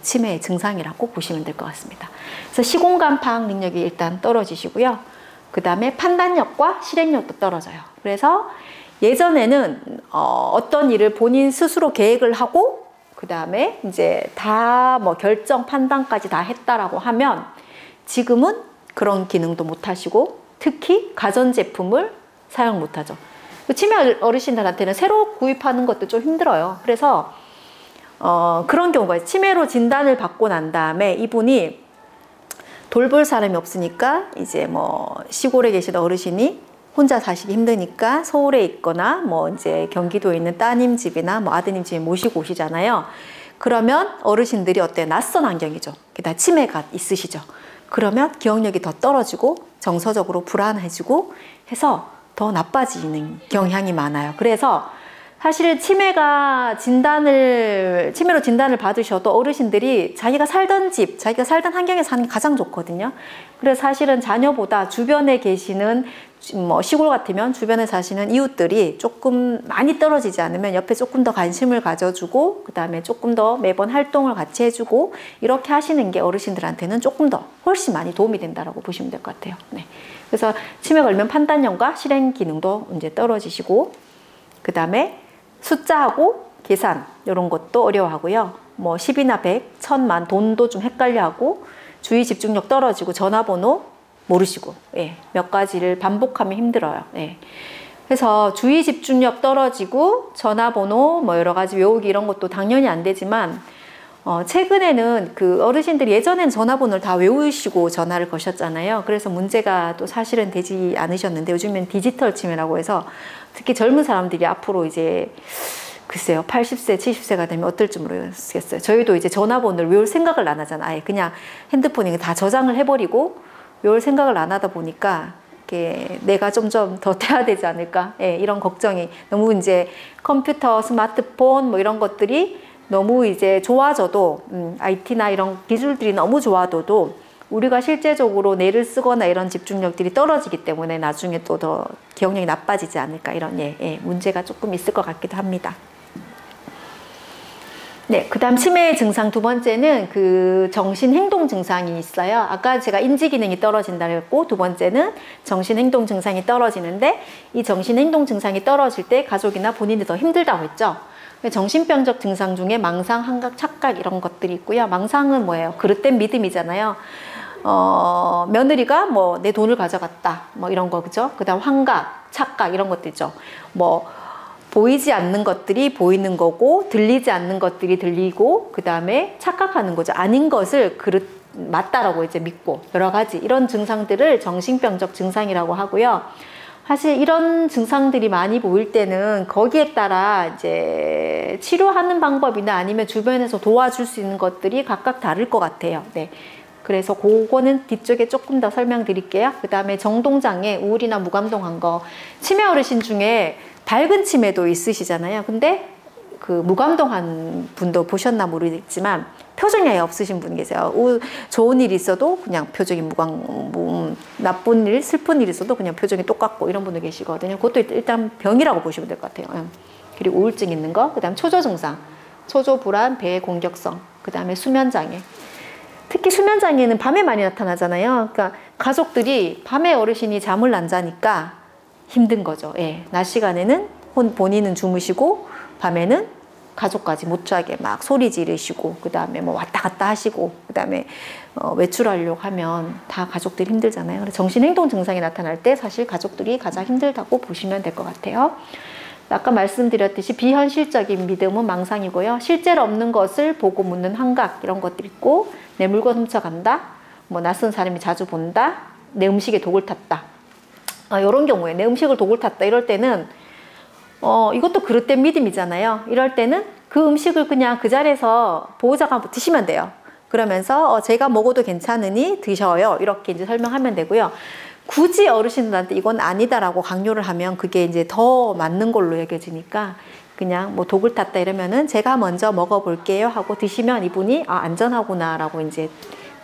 치매의 증상이라고 보시면 될 것 같습니다. 그래서 시공간 파악 능력이 일단 떨어지시고요. 그 다음에 판단력과 실행력도 떨어져요. 그래서 예전에는 어떤 일을 본인 스스로 계획을 하고 그 다음에 이제 다 뭐 결정 판단까지 다 했다라고 하면 지금은 그런 기능도 못 하시고 특히 가전제품을 사용 못 하죠. 치매 어르신들한테는 새로 구입하는 것도 좀 힘들어요. 그래서 그런 경우가 있어요. 치매로 진단을 받고 난 다음에 이분이 돌볼 사람이 없으니까 이제 뭐 시골에 계신 어르신이 혼자 사시기 힘드니까 서울에 있거나 뭐 이제 경기도에 있는 따님 집이나 뭐 아드님 집에 모시고 오시잖아요. 그러면 어르신들이 어때? 낯선 환경이죠. 게다가 치매가 있으시죠. 그러면 기억력이 더 떨어지고 정서적으로 불안해지고 해서 더 나빠지는 경향이 많아요. 그래서 사실 치매로 진단을 받으셔도 어르신들이 자기가 살던 집, 자기가 살던 환경에 사는 게 가장 좋거든요. 그래서 사실은 자녀보다 주변에 계시는 뭐 시골 같으면 주변에 사시는 이웃들이 조금 많이 떨어지지 않으면 옆에 조금 더 관심을 가져주고 그 다음에 조금 더 매번 활동을 같이 해주고 이렇게 하시는 게 어르신들한테는 조금 더 훨씬 많이 도움이 된다고 보시면 될 것 같아요. 네. 그래서 치매 걸리면 판단력과 실행 기능도 이제 떨어지시고 그 다음에 숫자하고 계산 이런 것도 어려워하고요. 뭐 10이나 100, 1000만 돈도 좀 헷갈려하고 주의 집중력 떨어지고 전화번호 모르시고 몇 가지를 반복하면 힘들어요. 그래서 주의 집중력 떨어지고 전화번호 뭐 여러 가지 외우기 이런 것도 당연히 안 되지만 최근에는 그 어르신들이 예전에는 전화번호를 다 외우시고 전화를 거셨잖아요. 그래서 문제가 또 사실은 되지 않으셨는데 요즘엔 디지털 치매라고 해서 특히 젊은 사람들이 앞으로 이제 글쎄요 80세, 70세가 되면 어떨지 모르겠어요. 저희도 이제 전화번호를 외울 생각을 안 하잖아요. 아예 그냥 핸드폰에 다 저장을 해버리고 외울 생각을 안 하다 보니까 이렇게 내가 점점 더 돼야 되지 않을까 이런 걱정이 너무 이제 컴퓨터, 스마트폰 뭐 이런 것들이 너무 이제 좋아져도 IT나 이런 기술들이 너무 좋아져도 우리가 실제적으로 뇌를 쓰거나 이런 집중력들이 떨어지기 때문에 나중에 또 더 기억력이 나빠지지 않을까 이런 문제가 조금 있을 것 같기도 합니다. 네, 그 다음 치매의 증상 두 번째는 그 정신행동 증상이 있어요. 아까 제가 인지기능이 떨어진다고 했고 두 번째는 정신행동 증상이 떨어지는데 이 정신행동 증상이 떨어질 때 가족이나 본인이 더 힘들다고 했죠. 정신병적 증상 중에 망상, 환각, 착각 이런 것들이 있고요. 망상은 뭐예요? 그릇된 믿음이잖아요. 며느리가 뭐 내 돈을 가져갔다 뭐 이런 거 그죠? 그 다음 환각, 착각 이런 것들 있죠. 뭐 보이지 않는 것들이 보이는 거고 들리지 않는 것들이 들리고 그 다음에 착각하는 거죠. 아닌 것을 맞다라고 이제 믿고 여러 가지 이런 증상들을 정신병적 증상이라고 하고요. 사실 이런 증상들이 많이 보일 때는 거기에 따라 이제 치료하는 방법이나 아니면 주변에서 도와줄 수 있는 것들이 각각 다를 것 같아요. 네. 그래서 그거는 뒤쪽에 조금 더 설명드릴게요. 그 다음에 정동장애, 우울이나 무감동한 거. 치매 어르신 중에 밝은 치매도 있으시잖아요. 근데 그 무감동한 분도 보셨나 모르겠지만 표정이 아예 없으신 분 계세요. 좋은 일 있어도 그냥 표정이 나쁜 일, 슬픈 일 있어도 그냥 표정이 똑같고 이런 분도 계시거든요. 그것도 일단 병이라고 보시면 될 것 같아요. 그리고 우울증 있는 거, 그 다음 초조 증상, 초조 불안, 배 공격성, 그 다음에 수면 장애. 특히 수면 장애는 밤에 많이 나타나잖아요. 그러니까 가족들이 밤에 어르신이 잠을 안 자니까 힘든 거죠. 낮 시간에는 본인은 주무시고 밤에는 가족까지 못 자게 막 소리 지르시고 그 다음에 뭐 왔다 갔다 하시고 그 다음에 외출하려고 하면 다 가족들이 힘들잖아요. 그래서 정신행동 증상이 나타날 때 사실 가족들이 가장 힘들다고 보시면 될 것 같아요. 아까 말씀드렸듯이 비현실적인 믿음은 망상이고요. 실제로 없는 것을 보고 묻는 환각 이런 것들이 있고 내 물건 훔쳐간다, 뭐 낯선 사람이 자주 본다, 내 음식에 독을 탔다. 이런 경우에 내 음식을 독을 탔다 이럴 때는 이것도 그릇된 믿음이잖아요. 이럴 때는 그 음식을 그냥 그 자리에서 보호자가 드시면 돼요. 그러면서 제가 먹어도 괜찮으니 드셔요. 이렇게 이제 설명하면 되고요. 굳이 어르신들한테 이건 아니다라고 강요를 하면 그게 이제 더 맞는 걸로 여겨지니까 그냥 뭐 독을 탔다 이러면은 제가 먼저 먹어볼게요 하고 드시면 이분이 안전하구나라고 이제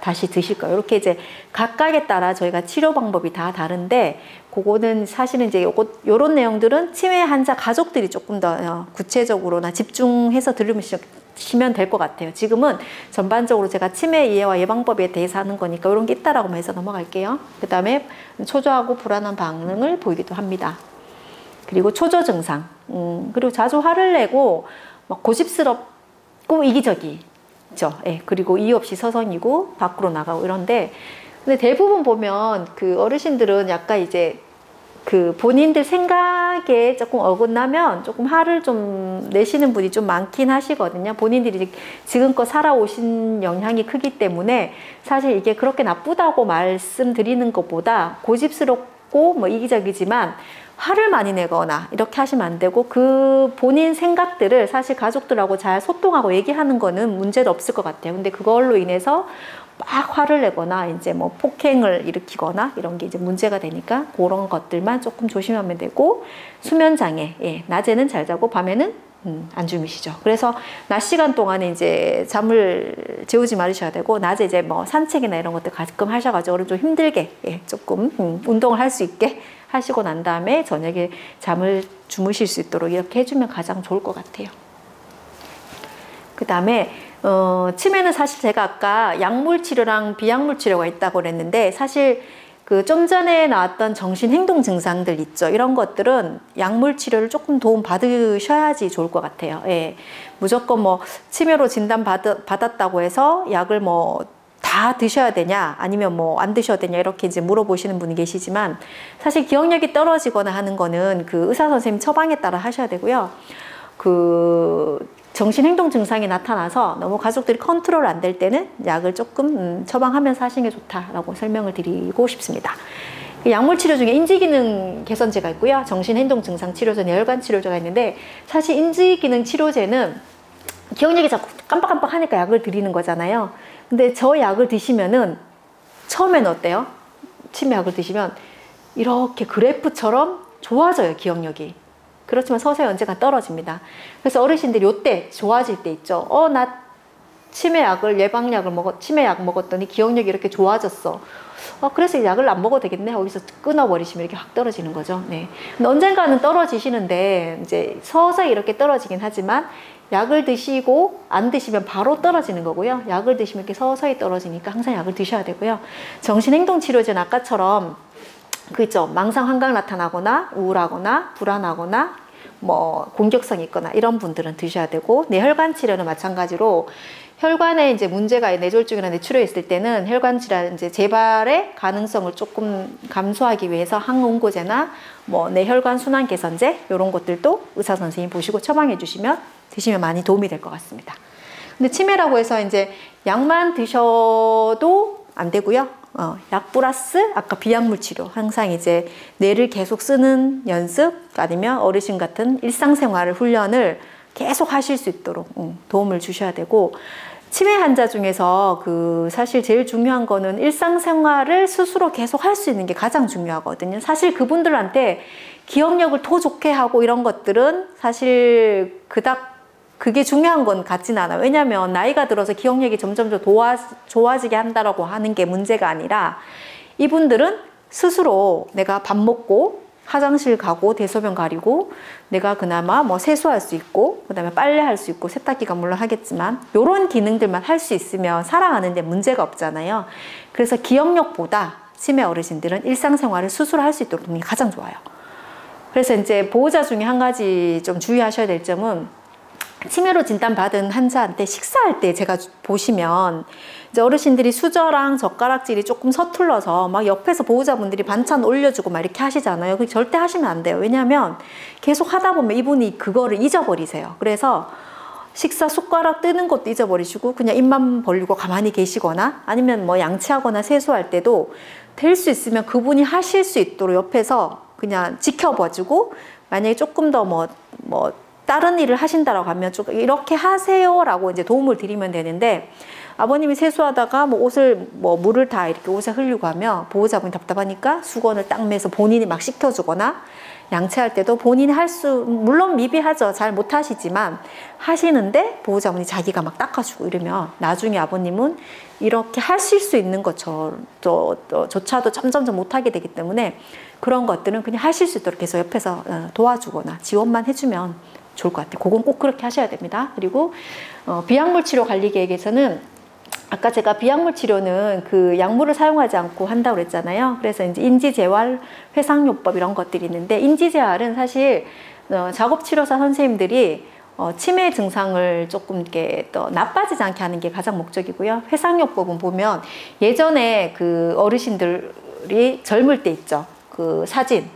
다시 드실 거예요. 이렇게 이제 각각에 따라 저희가 치료 방법이 다 다른데 그거는 사실은 이제 요런 내용들은 치매 환자 가족들이 조금 더 구체적으로나 집중해서 들으시면 될 것 같아요. 지금은 전반적으로 제가 치매 이해와 예방법에 대해서 하는 거니까 이런 게 있다라고 해서 넘어갈게요. 그 다음에 초조하고 불안한 반응을 보이기도 합니다. 그리고 초조 증상, 그리고 자주 화를 내고 막 고집스럽고 이기적이 그리고 이유 없이 서성이고 밖으로 나가고 이런데 근데 대부분 보면 그 어르신들은 약간 이제 그 본인들 생각에 조금 어긋나면 조금 화를 좀 내시는 분이 좀 많긴 하시거든요. 본인들이 지금껏 살아오신 영향이 크기 때문에 사실 이게 그렇게 나쁘다고 말씀드리는 것보다 고집스럽고 뭐 이기적이지만 화를 많이 내거나 이렇게 하시면 안 되고, 그 본인 생각들을 사실 가족들하고 잘 소통하고 얘기하는 거는 문제도 없을 것 같아요. 근데 그걸로 인해서 막 화를 내거나 이제 뭐 폭행을 일으키거나 이런 게 이제 문제가 되니까 그런 것들만 조금 조심하면 되고, 수면 장애, 예, 낮에는 잘 자고 밤에는 안 주무시죠. 그래서 낮 시간 동안에 이제 잠을 재우지 말으셔야 되고, 낮에 이제 뭐 산책이나 이런 것들 가끔 하셔가지고 좀 힘들게, 예, 조금 운동을 할 수 있게 하시고 난 다음에 저녁에 잠을 주무실 수 있도록 이렇게 해주면 가장 좋을 것 같아요. 그 다음에 치매는 사실 제가 아까 약물 치료랑 비약물 치료가 있다고 그랬는데, 사실 그 좀 전에 나왔던 정신행동 증상들 있죠. 이런 것들은 약물 치료를 조금 도움 받으셔야지 좋을 것 같아요. 예. 무조건 뭐 치매로 진단 받았다고 해서 약을 뭐 다 드셔야 되냐 아니면 뭐 안 드셔야 되냐 이렇게 이제 물어보시는 분이 계시지만, 사실 기억력이 떨어지거나 하는 거는 그 의사 선생님 처방에 따라 하셔야 되고요. 그 정신행동 증상이 나타나서 너무 가족들이 컨트롤 안 될 때는 약을 조금 처방하면서 하시는 게 좋다라고 설명을 드리고 싶습니다. 약물 치료 중에 인지기능 개선제가 있고요. 정신행동 증상 치료제, 뇌혈관 치료제가 있는데, 사실 인지기능 치료제는 기억력이 자꾸 깜빡깜빡 하니까 약을 드리는 거잖아요. 근데 저 약을 드시면은 처음에는 어때요? 치매 약을 드시면 이렇게 그래프처럼 좋아져요, 기억력이. 그렇지만 서서히 언젠가 떨어집니다. 그래서 어르신들이 요때 좋아질 때 있죠. 나 치매약을, 예방약을 치매약 먹었더니 기억력이 이렇게 좋아졌어. 그래서 약을 안 먹어도 되겠네. 거기서 끊어버리시면 이렇게 확 떨어지는 거죠. 네. 근데 언젠가는 떨어지시는데, 이제 서서히 이렇게 떨어지긴 하지만, 약을 드시고 안 드시면 바로 떨어지는 거고요. 약을 드시면 이렇게 서서히 떨어지니까 항상 약을 드셔야 되고요. 정신행동치료제는 아까처럼 그 있죠. 망상 환각 나타나거나 우울하거나 불안하거나 뭐 공격성 있거나 이런 분들은 드셔야 되고, 뇌혈관 치료는 마찬가지로 혈관에 이제 문제가 뇌졸중이나 뇌출혈 있을 때는 혈관 질환 이제 재발의 가능성을 조금 감소하기 위해서 항온고제나 뭐 뇌혈관 순환 개선제 이런 것들도 의사 선생님 보시고 처방해 주시면 드시면 많이 도움이 될 것 같습니다. 근데 치매라고 해서 이제 약만 드셔도 안 되고요. 약 플러스 아까 비약물 치료, 항상 이제 뇌를 계속 쓰는 연습, 아니면 어르신 같은 일상생활 훈련을 계속 하실 수 있도록 도움을 주셔야 되고, 치매 환자 중에서 그 사실 제일 중요한 거는 일상생활을 스스로 계속 할 수 있는 게 가장 중요하거든요. 사실 그분들한테 기억력을 더 좋게 하고 이런 것들은 사실 그닥 그게 중요한 건 같지는 않아요. 왜냐하면 나이가 들어서 기억력이 점점 더 좋아지게 한다라고 하는 게 문제가 아니라, 이분들은 스스로 내가 밥 먹고 화장실 가고 대소변 가리고 내가 그나마 뭐 세수할 수 있고 그다음에 빨래할 수 있고 세탁기가 물론 하겠지만 이런 기능들만 할 수 있으면 살아가는데 문제가 없잖아요. 그래서 기억력보다 치매 어르신들은 일상생활을 스스로 할 수 있도록 도움이 가장 좋아요. 그래서 이제 보호자 중에 한 가지 좀 주의하셔야 될 점은, 치매로 진단받은 환자한테 식사할 때 제가 보시면 이제 어르신들이 수저랑 젓가락질이 조금 서툴러서 막 옆에서 보호자분들이 반찬 올려주고 막 이렇게 하시잖아요. 그게 절대 하시면 안 돼요. 왜냐하면 계속 하다 보면 이분이 그거를 잊어버리세요. 그래서 식사 숟가락 뜨는 것도 잊어버리시고 그냥 입만 벌리고 가만히 계시거나, 아니면 뭐 양치하거나 세수할 때도 될 수 있으면 그분이 하실 수 있도록 옆에서 그냥 지켜봐주고, 만약에 조금 더 뭐 다른 일을 하신다라고 하면 좀 이렇게 하세요라고 이제 도움을 드리면 되는데, 아버님이 세수하다가 뭐 옷을 물을 다 이렇게 옷에 흘리고 하면 보호자분이 답답하니까 수건을 딱 매서 본인이 막 씻겨주거나, 양치할 때도 본인이 물론 미비하죠. 잘 못하시지만 하시는데 보호자분이 자기가 막 닦아주고 이러면 나중에 아버님은 이렇게 하실 수 있는 것조차도 점점점 못하게 되기 때문에, 그런 것들은 그냥 하실 수 있도록 해서 옆에서 도와주거나 지원만 해주면 좋을 것 같아요. 그건 꼭 그렇게 하셔야 됩니다. 그리고 비약물 치료 관리 계획에서는 아까 제가 비약물 치료는 그 약물을 사용하지 않고 한다고 그랬잖아요. 그래서 이제 인지재활, 회상요법 이런 것들이 있는데, 인지재활은 사실 작업치료사 선생님들이 치매 증상을 조금 이렇게 또 나빠지지 않게 하는 게 가장 목적이고요. 회상요법은 보면 예전에 그 어르신들이 젊을 때 있죠. 그 사진,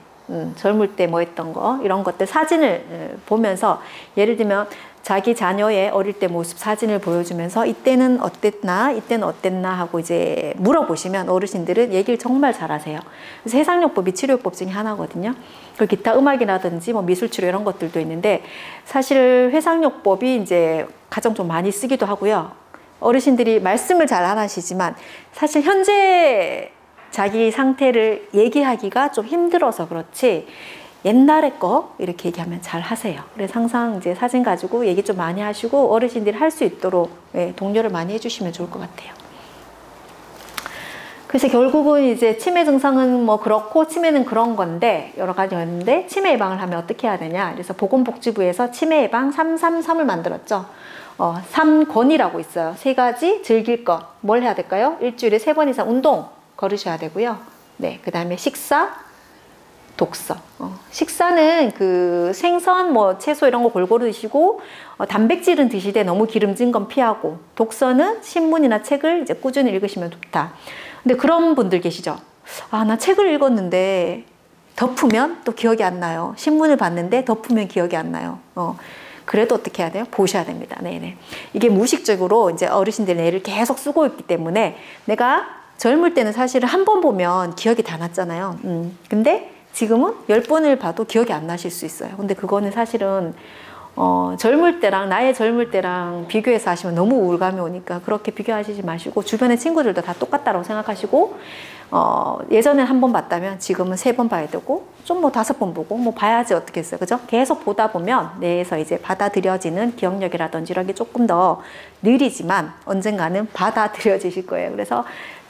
젊을 때 뭐 했던 거 이런 것들 사진을 보면서 예를 들면 자기 자녀의 어릴 때 모습 사진을 보여주면서 이때는 어땠나 이때는 어땠나 하고 이제 물어보시면 어르신들은 얘기를 정말 잘하세요. 그래서 해상요법이 치료법 중에 하나거든요. 그리고 기타 음악이라든지 뭐 미술치료 이런 것들도 있는데 사실 해상요법이 이제 가장 좀 많이 쓰기도 하고요. 어르신들이 말씀을 잘 안 하시지만 사실 현재 자기 상태를 얘기하기가 좀 힘들어서 그렇지 옛날에 거 이렇게 얘기하면 잘 하세요. 그래서 항상 이제 사진 가지고 얘기 좀 많이 하시고 어르신들이 할 수 있도록 독려를 많이 해주시면 좋을 것 같아요. 그래서 결국은 이제 치매 증상은 뭐 그렇고 치매는 그런 건데 여러 가지가 있는데 치매 예방을 하면 어떻게 해야 되냐. 그래서 보건복지부에서 치매 예방 333을 만들었죠. 3권이라고 있어요. 3가지 즐길 것. 뭘 해야 될까요? 일주일에 3번 이상 운동 걸으셔야 되고요. 네, 그 다음에 식사, 독서. 식사는 그 생선, 뭐 채소 이런 거 골고루 드시고 단백질은 드시되 너무 기름진 건 피하고 독서는 신문이나 책을 이제 꾸준히 읽으시면 좋다. 근데 그런 분들 계시죠? 아, 나 책을 읽었는데 덮으면 또 기억이 안 나요. 신문을 봤는데 덮으면 기억이 안 나요. 그래도 어떻게 해야 돼요? 보셔야 됩니다. 네네. 이게 무의식적으로 이제 어르신들 뇌를 계속 쓰고 있기 때문에 내가 젊을 때는 사실은 한 번 보면 기억이 다 났잖아요. 근데 지금은 10번을 봐도 기억이 안 나실 수 있어요. 근데 그거는 사실은 젊을 때랑 나의 젊을 때랑 비교해서 하시면 너무 우울감이 오니까 그렇게 비교하시지 마시고 주변의 친구들도 다 똑같다고 생각하시고 예전에 한 번 봤다면 지금은 3번 봐야 되고 좀 뭐 5번 보고 뭐 봐야지 어떻게 했어요. 그죠? 계속 보다 보면 뇌에서 이제 받아들여지는 기억력이라든지 이런 게 조금 더 느리지만 언젠가는 받아들여지실 거예요. 그래서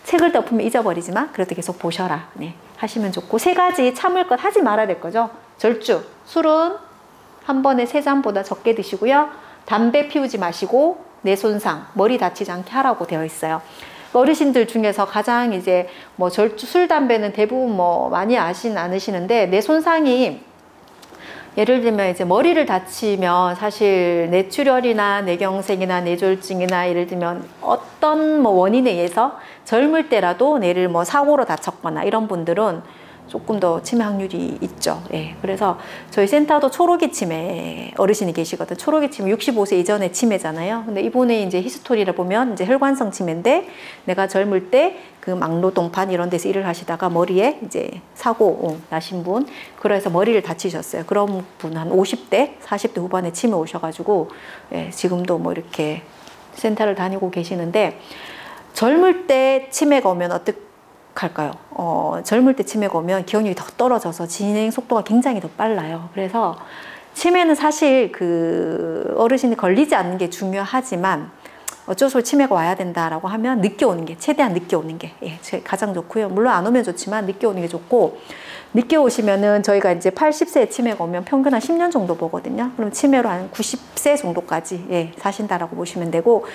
책을 덮으면 잊어버리지만 그래도 계속 보셔라. 네, 하시면 좋고 3가지 참을 것 하지 말아야 될 거죠. 절주. 술은 한 번에 3잔보다 적게 드시고요. 담배 피우지 마시고 뇌 손상, 머리 다치지 않게 하라고 되어 있어요. 어르신들 중에서 가장 이제 뭐 절주, 술, 담배는 대부분 뭐 많이 않으시는데 뇌 손상이 예를 들면 이제 머리를 다치면 사실 뇌출혈이나 뇌경색이나 뇌졸중이나 예를 들면 어떤 뭐 원인에 의해서 젊을 때라도 뇌를 뭐 사고로 다쳤거나 이런 분들은 조금 더 치매 확률이 있죠. 예. 그래서 저희 센터도 초록이 치매 어르신이 계시거든. 초록이 치매 65세 이전의 치매잖아요. 근데 이분의 이제 히스토리를 보면 이제 혈관성 치매인데 내가 젊을 때 그 막노동판 이런 데서 일을 하시다가 머리에 이제 사고 나신 분, 그래서 머리를 다치셨어요. 그런 분 한 50대, 40대 후반에 치매 오셔가지고 예, 지금도 뭐 이렇게 센터를 다니고 계시는데 젊을 때 치매가 오면 어떡할까요? 젊을 때 치매가 오면 기억력이 더 떨어져서 진행 속도가 굉장히 더 빨라요. 그래서 치매는 사실 그 어르신이 걸리지 않는 게 중요하지만 어쩔 수 없이 치매가 와야 된다라고 하면 늦게 오는 게, 최대한 늦게 오는 게 가장 좋고요. 물론 안 오면 좋지만 늦게 오는 게 좋고, 늦게 오시면은 저희가 이제 80세에 치매가 오면 평균 한 10년 정도 보거든요. 그럼 치매로 한 90세 정도까지 사신다라고 보시면 되고,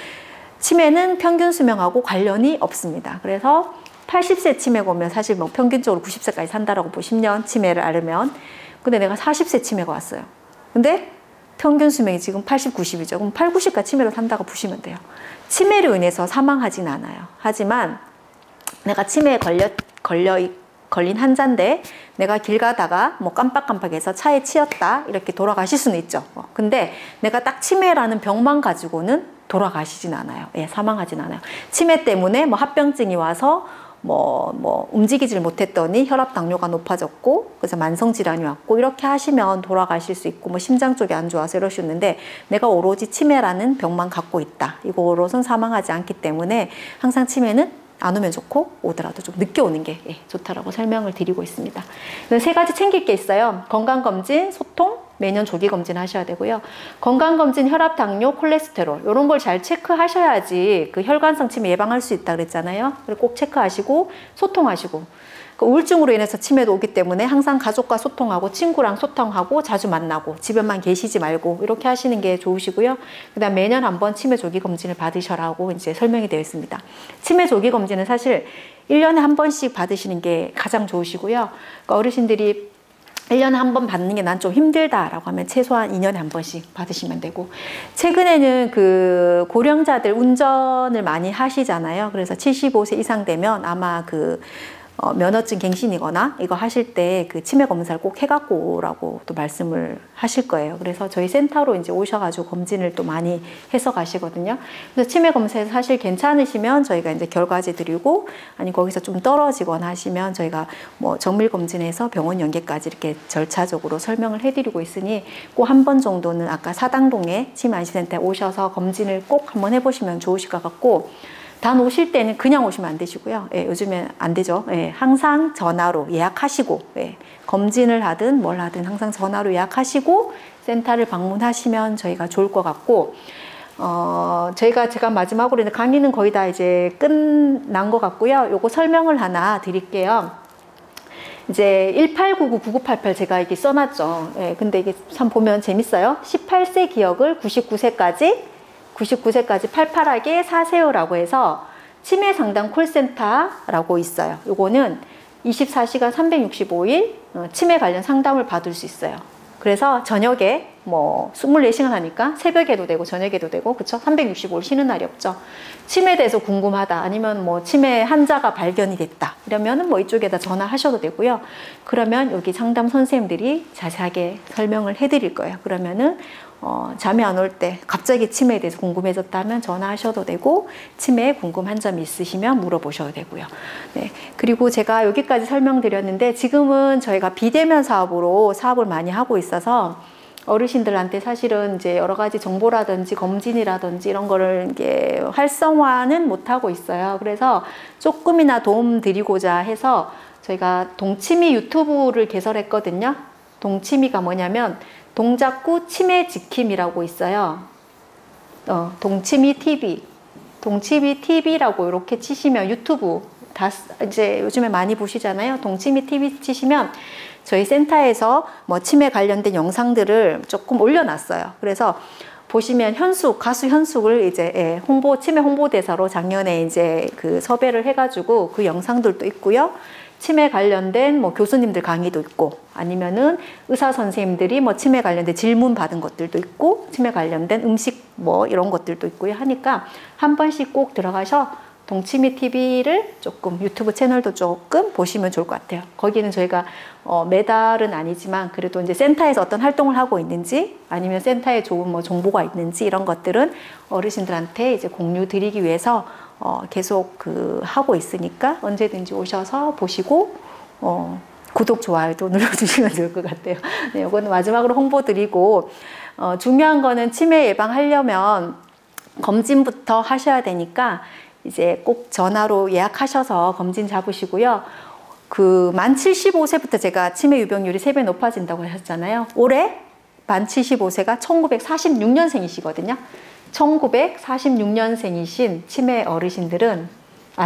치매는 평균 수명하고 관련이 없습니다. 그래서 80세 치매가 오면 사실 뭐 평균적으로 90세까지 산다라고 보고 10년 치매를 앓으면, 근데 내가 40세 치매가 왔어요. 근데 평균 수명이 지금 80, 90이죠. 그럼 8, 90까지 치매로 산다고 보시면 돼요. 치매로 인해서 사망하진 않아요. 하지만 내가 치매에 걸린 환자인데 내가 길 가다가 뭐 깜빡깜빡해서 차에 치였다 이렇게 돌아가실 수는 있죠. 근데 내가 딱 치매라는 병만 가지고는 돌아가시진 않아요. 사망하진 않아요. 치매 때문에 뭐 합병증이 와서 뭐 움직이질 못했더니 혈압 당뇨가 높아졌고 그래서 만성 질환이 왔고 이렇게 하시면 돌아가실 수 있고 뭐 심장 쪽이 안 좋아서 이러시는데 내가 오로지 치매라는 병만 갖고 있다. 이거로선 사망하지 않기 때문에 항상 치매는 안 오면 좋고 오더라도 좀 늦게 오는 게 좋다라고 설명을 드리고 있습니다. 3가지 챙길 게 있어요. 건강검진, 소통, 매년 조기검진 하셔야 되고요. 건강검진, 혈압, 당뇨, 콜레스테롤 이런 걸 잘 체크하셔야지 그 혈관성 치매 예방할 수 있다 그랬잖아요. 꼭 체크하시고 소통하시고, 그 우울증으로 인해서 치매도 오기 때문에 항상 가족과 소통하고 친구랑 소통하고 자주 만나고 집에만 계시지 말고 이렇게 하시는 게 좋으시고요. 그 다음 매년 한번 치매 조기 검진을 받으셔라고 이제 설명이 되어 있습니다. 치매 조기 검진은 사실 1년에 한 번씩 받으시는 게 가장 좋으시고요. 그러니까 어르신들이 1년에 한 번 받는 게 난 좀 힘들다라고 하면 최소한 2년에 한 번씩 받으시면 되고, 최근에는 그 고령자들 운전을 많이 하시잖아요. 그래서 75세 이상 되면 아마 그 면허증 갱신이거나 이거 하실 때 그 치매 검사를 꼭 해갖고 오라고 또 말씀을 하실 거예요. 그래서 저희 센터로 이제 오셔가지고 검진을 또 많이 해서 가시거든요. 그래서 치매 검사에서 사실 괜찮으시면 저희가 이제 결과지 드리고, 아니 거기서 좀 떨어지거나 하시면 저희가 뭐 정밀 검진해서 병원 연계까지 이렇게 절차적으로 설명을 해드리고 있으니 꼭 한 번 정도는 아까 사당동에 치매안심센터에 오셔서 검진을 꼭 한번 해보시면 좋으실 것 같고, 단 오실 때는 그냥 오시면 안 되시고요. 예, 요즘에 안 되죠. 예, 항상 전화로 예약하시고, 예, 검진을 하든 뭘 하든 항상 전화로 예약하시고 센터를 방문하시면 저희가 좋을 것 같고, 제가 마지막으로 강의는 거의 다 이제 끝난 것 같고요. 요거 설명을 하나 드릴게요. 이제 1899-9988 제가 이렇게 써놨죠. 예, 근데 이게 참 보면 재밌어요. 18세 기억을 99세까지 팔팔하게 사세요라고 해서 치매 상담 콜센터라고 있어요. 요거는 24시간 365일 치매 관련 상담을 받을 수 있어요. 그래서 저녁에 뭐 24시간 하니까 새벽에도 되고 저녁에도 되고, 그쵸? 365일 쉬는 날이 없죠. 치매에 대해서 궁금하다, 아니면 뭐 치매 환자가 발견이 됐다 이러면은 뭐 이쪽에다 전화하셔도 되고요. 그러면 여기 상담 선생님들이 자세하게 설명을 해드릴 거예요. 그러면은 잠이 안 올 때 갑자기 치매에 대해서 궁금해졌다면 전화하셔도 되고, 치매에 궁금한 점이 있으시면 물어보셔도 되고요. 네. 그리고 제가 여기까지 설명드렸는데, 지금은 저희가 비대면 사업으로 사업을 많이 하고 있어서 어르신들한테 사실은 이제 여러 가지 정보라든지 검진이라든지 이런 거를 이게 활성화는 못 하고 있어요. 그래서 조금이나 도움 드리고자 해서 저희가 동치미 유튜브를 개설했거든요. 동치미가 뭐냐면 동작구 치매 지킴이라고 있어요. 동치미 TV, 동치미 TV라고 이렇게 치시면 유튜브 다 이제 요즘에 많이 보시잖아요. 동치미 TV 치시면 저희 센터에서 뭐 치매 관련된 영상들을 조금 올려놨어요. 그래서 보시면 가수 현숙을 이제 치매 홍보대사로 작년에 이제 그 섭외를 해가지고 그 영상들도 있고요. 치매 관련된 뭐 교수님들 강의도 있고, 아니면은 의사 선생님들이 뭐 치매 관련된 질문 받은 것들도 있고, 치매 관련된 음식 뭐 이런 것들도 있고요. 하니까 한 번씩 꼭 들어가셔 동치미 TV를 조금, 유튜브 채널도 조금 보시면 좋을 것 같아요. 거기는 저희가 매달은 아니지만 그래도 이제 센터에서 어떤 활동을 하고 있는지, 아니면 센터에 좋은 뭐 정보가 있는지, 이런 것들은 어르신들한테 이제 공유 드리기 위해서 계속 하고 있으니까 언제든지 오셔서 보시고 구독, 좋아요도 눌러주시면 좋을 것 같아요. 네, 이거는 마지막으로 홍보 드리고, 중요한 거는 치매 예방하려면 검진부터 하셔야 되니까 이제 꼭 전화로 예약하셔서 검진 잡으시고요. 만 75세부터 제가 치매 유병률이 3배 높아진다고 하셨잖아요. 올해 만 75세가 1946년생이시거든요. 1946년생이신 치매 어르신들은,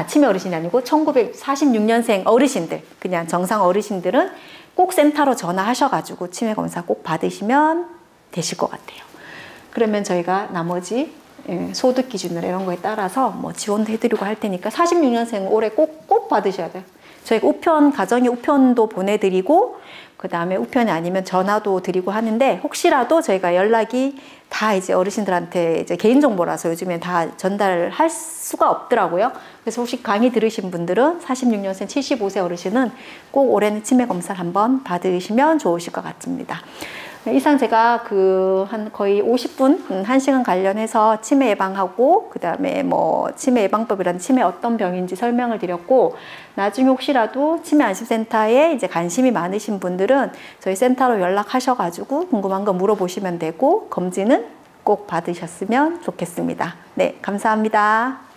치매 어르신이 아니고 1946년생 어르신들, 그냥 정상 어르신들은 꼭 센터로 전화하셔가지고 치매 검사 꼭 받으시면 되실 것 같아요. 그러면 저희가 나머지 소득 기준이나 이런 거에 따라서 뭐 지원도 해드리고 할 테니까 46년생 올해 꼭 받으셔야 돼요. 저희가 우편, 가정의 우편도 보내드리고, 그 다음에 우편이 아니면 전화도 드리고 하는데, 혹시라도 저희가 연락이 다 이제 어르신들한테 이제 개인정보라서 요즘에 다 전달할 수가 없더라고요. 그래서 혹시 강의 들으신 분들은 46년생 75세 어르신은 꼭 올해는 치매 검사를 한번 받으시면 좋으실 것 같습니다. 이상 제가 한 거의 50분, 1시간 관련해서 치매 예방하고, 그 다음에 뭐 치매 예방법이란 치매 어떤 병인지 설명을 드렸고, 나중에 혹시라도 치매 안심센터에 이제 관심이 많으신 분들은 저희 센터로 연락하셔가지고 궁금한 거 물어보시면 되고, 검진은 꼭 받으셨으면 좋겠습니다. 네, 감사합니다.